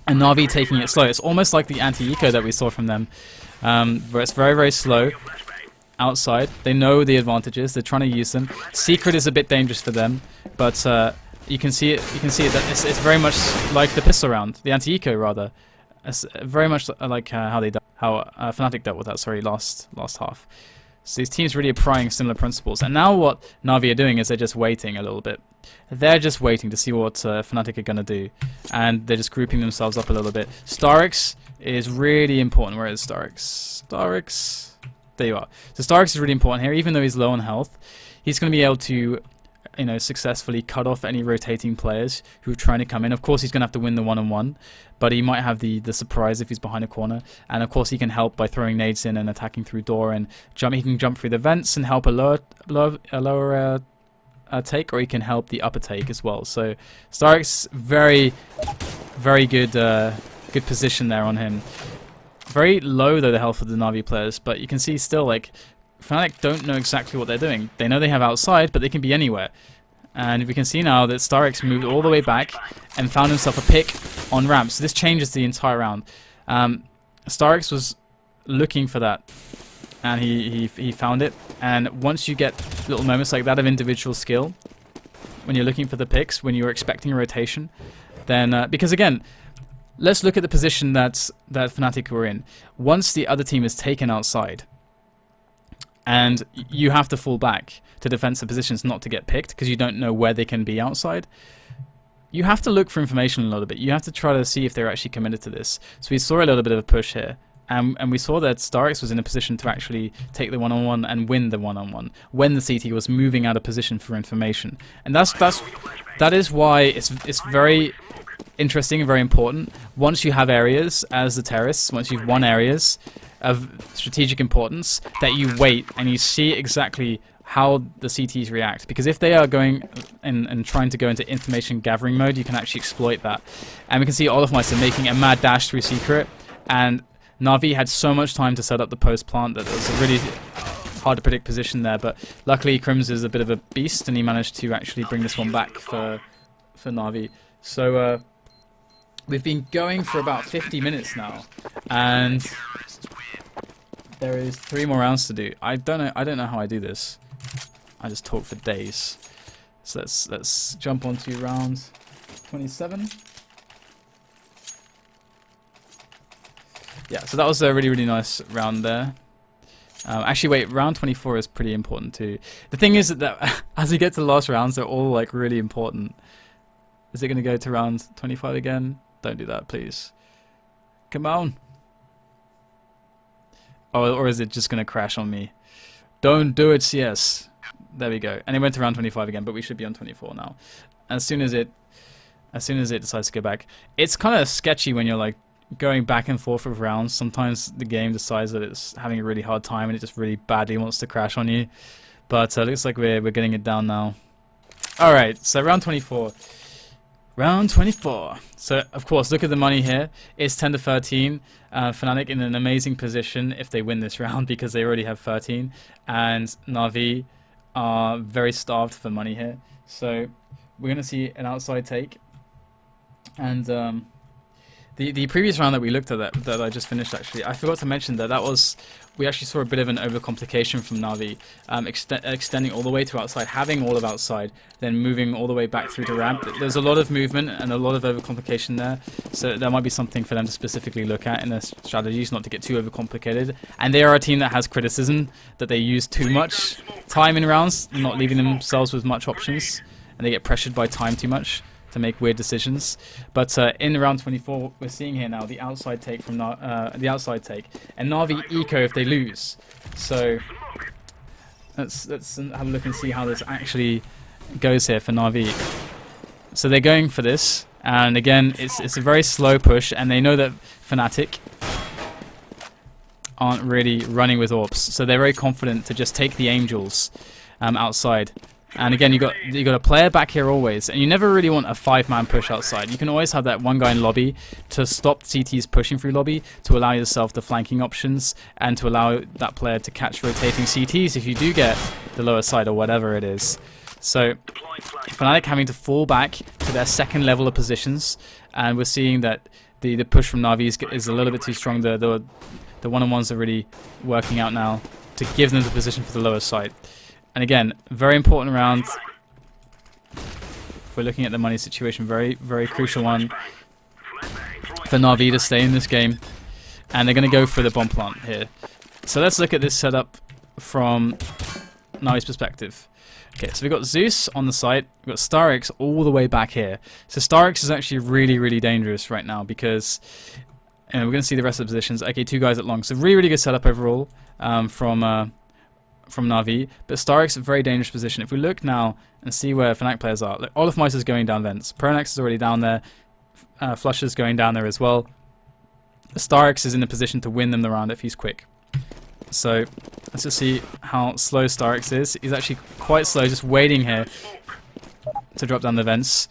A: and Na'Vi taking it slow. It's almost like the anti-eco that we saw from them, where it's very, very slow. Outside, they know the advantages. They're trying to use them. Secret is a bit dangerous for them, but you can see it. You can see that it's very much like the pistol round, the anti-eco rather. It's very much like how Fnatic dealt with that. Sorry, last half. So these teams really applying similar principles. And now what Na'Vi are doing is they're just waiting a little bit. They're just waiting to see what Fnatic are gonna do, and they're just grouping themselves up a little bit. Starix is really important. Where is Starix? Starix. There you are. So Starix is really important here, even though he's low on health. He's going to be able to, successfully cut off any rotating players who are trying to come in. Of course, he's going to have to win the one-on-one, but he might have the surprise if he's behind a corner. And of course, he can help by throwing nades in and attacking through door and jump. He can jump through the vents and help a lower take, or he can help the upper take as well. So Starix, very, very good, good position there on him. Very low though the health of the Na'Vi players, but you can see still like Fnatic don't know exactly what they're doing. They know they have outside, but they can be anywhere. And we can see now that Starix moved all the way back and found himself a pick on ramp. So this changes the entire round. Starix was looking for that, and he found it. And once you get little moments like that of individual skill, when you're looking for the picks, when you're expecting a rotation, then because again, let's look at the position that Fnatic were in. Once the other team is taken outside, and you have to fall back to defensive positions not to get picked because you don't know where they can be outside, you have to look for information a little bit. You have to try to see if they're actually committed to this. So we saw a little bit of a push here. And we saw that Starix was in a position to actually take the one-on-one and win the one-on-one when the CT was moving out of position for information. And that is why it's very interesting and very important. Once you have areas as the terrorists, once you've won areas of strategic importance, that you wait and you see exactly how the CTs react. Because if they are going and trying to go into information gathering mode, you can actually exploit that. And we can see Olofmeister making a mad dash through secret, and Na'Vi had so much time to set up the post plant that it was a really hard to predict position there. But luckily Crims is a bit of a beast, and he managed to actually bring this one back for Na'Vi. So we've been going for about 50 minutes now, and there is 3 more rounds to do. I don't know how I do this. I just talk for days. So let's jump on to round 27. Yeah, so that was a really nice round there. Actually, wait, round 24 is pretty important too. The thing is that as we get to the last rounds, they're all like really important. Is it going to go to round 25 again? Don't do that, please. Come on. Oh, or is it just going to crash on me? Don't do it, CS. There we go. And it went to round 25 again, but we should be on 24 now. As soon as it decides to go back, it's kind of sketchy when you're like going back and forth with rounds. Sometimes the game decides that it's having a really hard time and it just really badly wants to crash on you. But it looks like we're getting it down now. All right, so round 24. Round 24. So, of course, look at the money here. It's 10 to 13. Fnatic in an amazing position if they win this round because they already have 13. And Na'Vi are very starved for money here. So, we're going to see an outside take. And the previous round that we looked at that I just finished, actually, I forgot to mention that we actually saw a bit of an overcomplication from Na'Vi, extending all the way to outside, having all of outside, then moving all the way back through to ramp. There's a lot of movement and a lot of overcomplication there, so there might be something for them to specifically look at in their strategies, not to get too overcomplicated. And they are a team that has criticism that they use too much time in rounds, not leaving themselves with much options, and they get pressured by time too much to make weird decisions. But in round 24, we're seeing here now the outside take from and Na'Vi eco if they lose. So let's have a look and see how this actually goes here for Na'Vi. So they're going for this, and again, it's a very slow push, and they know that Fnatic aren't really running with AWPs, so they're very confident to just take the Angels outside. And again, you got a player back here always, and you never really want a 5-man push outside. You can always have that one guy in lobby to stop CTs pushing through lobby, to allow yourself the flanking options, and to allow that player to catch rotating CTs if you do get the lower side or whatever it is. So Fnatic having to fall back to their second level of positions, and we're seeing that the push from Na'Vi is a little bit too strong. The one-on-ones are really working out now to give them the position for the lower side. And again, very important round. If we're looking at the money situation, very crucial one for Na'Vi to stay in this game. And they're going to go for the bomb plant here. So let's look at this setup from Na'Vi's perspective. Okay, so we've got Zeus on the site. We've got Starix all the way back here. So Starix is actually really dangerous right now because we're going to see the rest of the positions. Okay, 2 guys at long. So really good setup overall from Na'Vi, but Starix is a very dangerous position. If we look now and see where Fnatic players are, look, Olaf Mice is going down vents, Pronax is already down there, Flush is going down there as well. Starix is in a position to win them the round if he's quick. So let's just see how slow Starix is. He's actually quite slow, just waiting here to drop down the vents.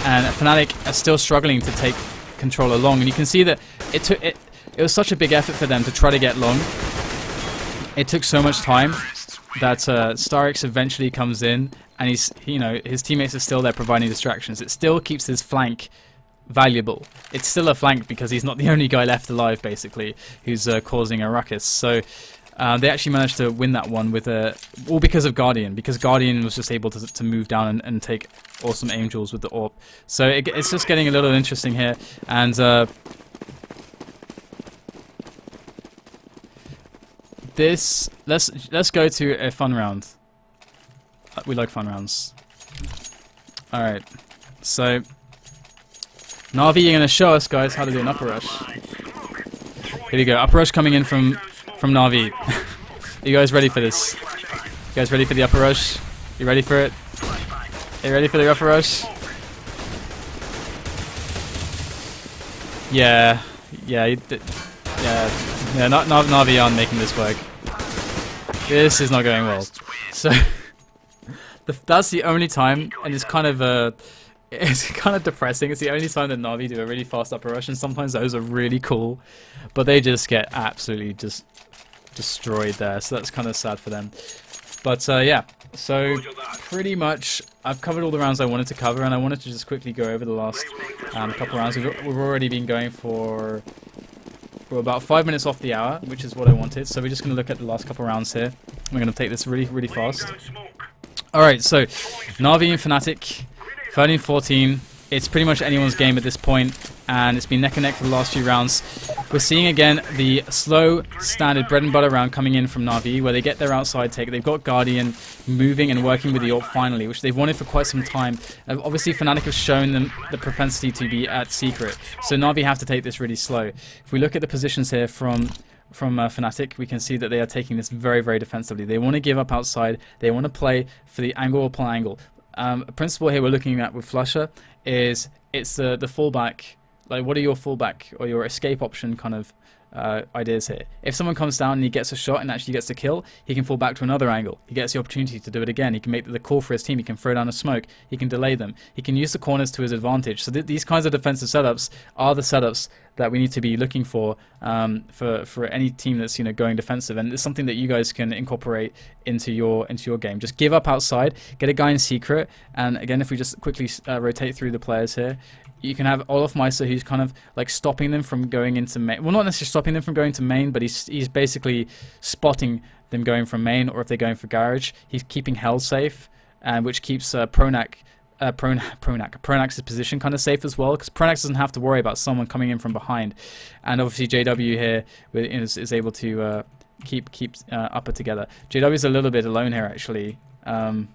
A: And Fnatic are still struggling to take control along, and you can see that it was such a big effort for them to try to get long. It took so much time that Starix eventually comes in, and his teammates are still there providing distractions. It still keeps his flank valuable. It's still a flank because he's not the only guy left alive, basically, who's causing a ruckus. So they actually managed to win that one with all because of Guardian, because Guardian was just able to move down and take awesome Angels with the AWP. So it's just getting a little interesting here, and let's go to a fun round. We like fun rounds. All right, so Na'Vi, you're gonna show us guys how to do an upper rush. Here we go, upper rush coming in from Na'Vi. Are you guys ready for this? You guys ready for the upper rush? You ready for it? Are you ready for the upper rush? Yeah, not Na'Vi aren't making this work. This is not going well. So that's the only time, and it's kind of depressing. It's the only time that Na'Vi do a really fast upper rush, and sometimes those are really cool, but they just get absolutely just destroyed there. So that's kind of sad for them. But yeah, so pretty much I've covered all the rounds I wanted to cover, and I wanted to just quickly go over the last couple rounds. We've already been going for about 5 minutes off the hour, which is what I wanted. So we're just going to look at the last couple rounds here. We're going to take this really fast. Alright, so Na'Vi and Fnatic, 13-14. It's pretty much anyone's game at this point, and it's been neck and neck for the last few rounds. We're seeing again the slow, standard bread and butter round coming in from Na'Vi, where they get their outside take. They've got Guardian moving and working with the AWP finally, which they've wanted for quite some time. Obviously, Fnatic have shown them the propensity to be at secret, so Na'Vi have to take this really slow. If we look at the positions here from Fnatic, we can see that they are taking this very, very defensively. They want to give up outside. They want to play for the angle or pull angle. A principle here we're looking at with Flusher is it's the fallback. Like, what are your fallback or your escape option kind of ideas here? If someone comes down and he gets a shot and actually gets a kill, he can fall back to another angle. He gets the opportunity to do it again. He can make the call for his team. He can throw down a smoke. He can delay them. He can use the corners to his advantage. So these kinds of defensive setups are the setups that we need to be looking for any team that's going defensive, and it's something that you guys can incorporate into your game. Just give up outside, get a guy in secret, and again, if we just quickly rotate through the players here, you can have Olaf Meister, who's kind of like stopping them from going into main. Well, not necessarily stopping them from going to main, but he's basically spotting them going from main, or if they're going for garage, he's keeping Hell safe, which keeps Pronak's position kind of safe as well, because Pronax doesn't have to worry about someone coming in from behind. And obviously JW here is able to keep upper together. JW's a little bit alone here actually. I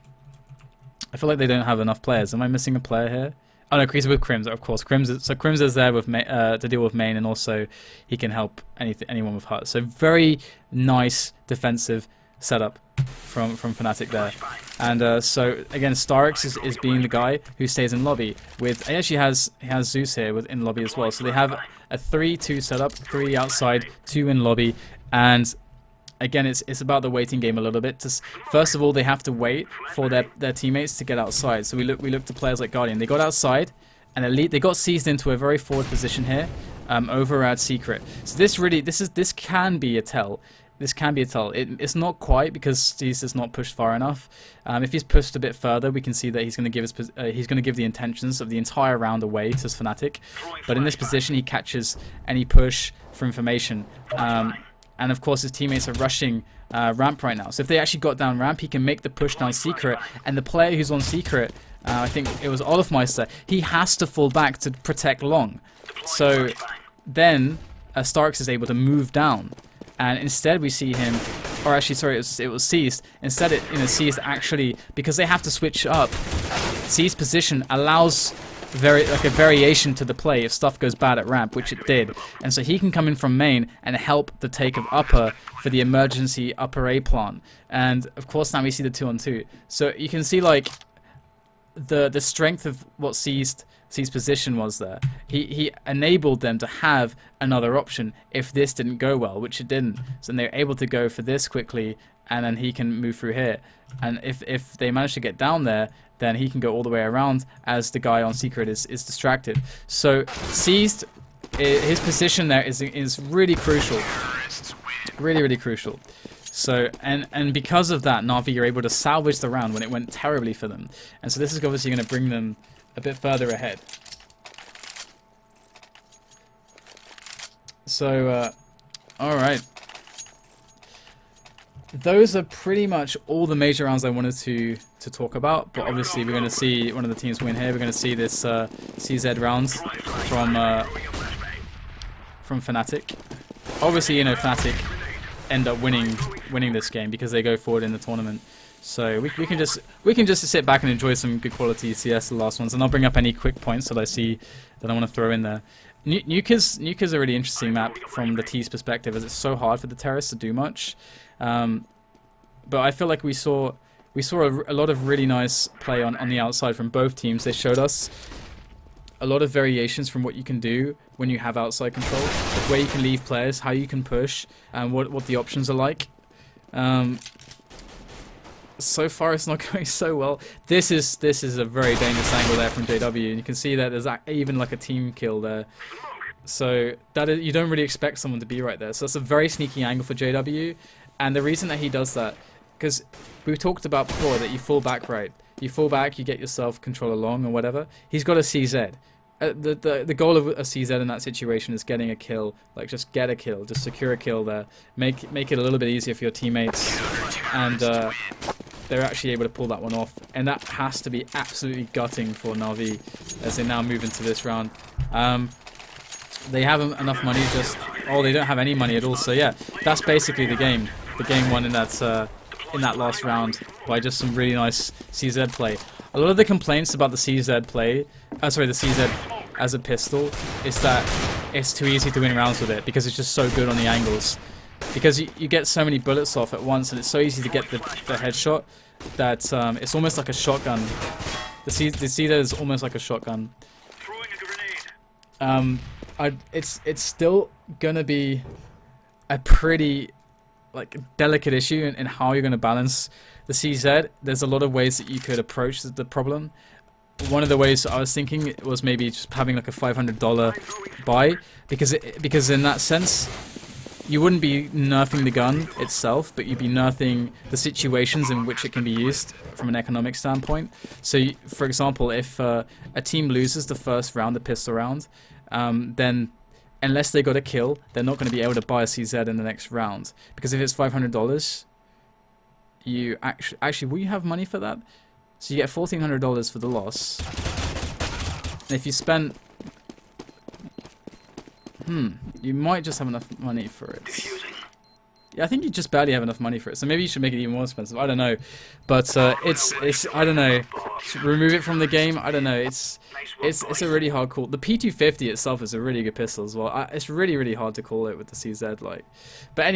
A: feel like they don't have enough players. Am I missing a player here? Oh no, he's with Crims, of course. Crims is there with to deal with main, and also he can help anyone with Hut. So very nice defensive setup from Fnatic there. And so again, Starix is being the guy who stays in lobby with. He actually has Zeus here in lobby as well. So they have a 3-2 setup, 3 outside, 2 in lobby, and again, it's about the waiting game a little bit. First of all, they have to wait for their teammates to get outside. So we look to players like Guardian. They got outside, and they got seized into a very forward position here, over at secret. So this can be a tell. This can be a tell. It's not quite, because Seized is not pushed far enough. If he's pushed a bit further, we can see that he's going to give the intentions of the entire round away to Fnatic. But in this position, he catches any push for information. And of course, his teammates are rushing ramp right now. So if they actually got down ramp, he can make the push down secret. And the player who's on secret, I think it was Olafmeister, he has to fall back to protect long. So then Starks is able to move down. And instead we see him, or actually, sorry, it was Seized. Instead, Seized actually, because they have to switch up, Seized position allows a variation to the play if stuff goes bad at ramp, which it did. And so he can come in from main and help the take of upper for the emergency upper A plant. And of course now we see the 2-on-2. So you can see like the strength of what Seized's position was there. He enabled them to have another option if this didn't go well, which it didn't. So they're able to go for this quickly, and then he can move through here. And if they manage to get down there, then he can go all the way around as the guy on secret is distracted. So Seized, his position there is really crucial. Really, really crucial. So, and because of that, Na'Vi are able to salvage the round when it went terribly for them. And so this is obviously going to bring them a bit further ahead. So, alright. Those are pretty much all the major rounds I wanted to talk about, but obviously we're going to see one of the teams win here. We're going to see this CZ rounds from Fnatic. Obviously, Fnatic end up winning this game because they go forward in the tournament. So we can just sit back and enjoy some good quality CS, the last ones, and I'll bring up any quick points that I see that I want to throw in there. Nuka's a really interesting map from the T's perspective, as it's so hard for the terrorists to do much. But I feel like we saw a lot of really nice play on the outside from both teams. They showed us a lot of variations from what you can do when you have outside control, like where you can leave players, how you can push, and what the options are like. So far it's not going so well. This is a very dangerous angle there from JW, and you can see that there's even like a team kill there. So you don't really expect someone to be right there. So that's a very sneaky angle for JW, and the reason that he does that, because we talked about before that you fall back right. You fall back, you get yourself control along or whatever. He's got a CZ. The goal of a CZ in that situation is getting a kill. Like, just get a kill, just secure a kill there. Make it a little bit easier for your teammates, and they're actually able to pull that one off, and that has to be absolutely gutting for Na'Vi as they now move into this round. They haven't enough money, they don't have any money at all. So yeah, that's basically the game. The game won in that last round by just some really nice CZ play. A lot of the complaints about the CZ play, the CZ as a pistol, is that it's too easy to win rounds with it because it's just so good on the angles. Because you get so many bullets off at once, and it's so easy to get the headshot that it's almost like a shotgun. The CZ is almost like a shotgun. It's still gonna be a pretty delicate issue in how you're gonna balance the CZ. There's a lot of ways that you could approach the problem. One of the ways I was thinking was maybe just having like a $500 buy, because in that sense you wouldn't be nerfing the gun itself, but you'd be nerfing the situations in which it can be used from an economic standpoint. So, for example, if a team loses the first round, the pistol round, then unless they got a kill, they're not going to be able to buy a CZ in the next round. Because if it's $500, you actually will you have money for that? So you get $1,400 for the loss. And if you spend, you might just have enough money for it. Yeah, I think you just barely have enough money for it. So maybe you should make it even more expensive. I don't know, but it's I don't know. Remove it from the game. I don't know. It's a really hard call. The P250 itself is a really good pistol as well. It's really hard to call it with the CZ, but anyway.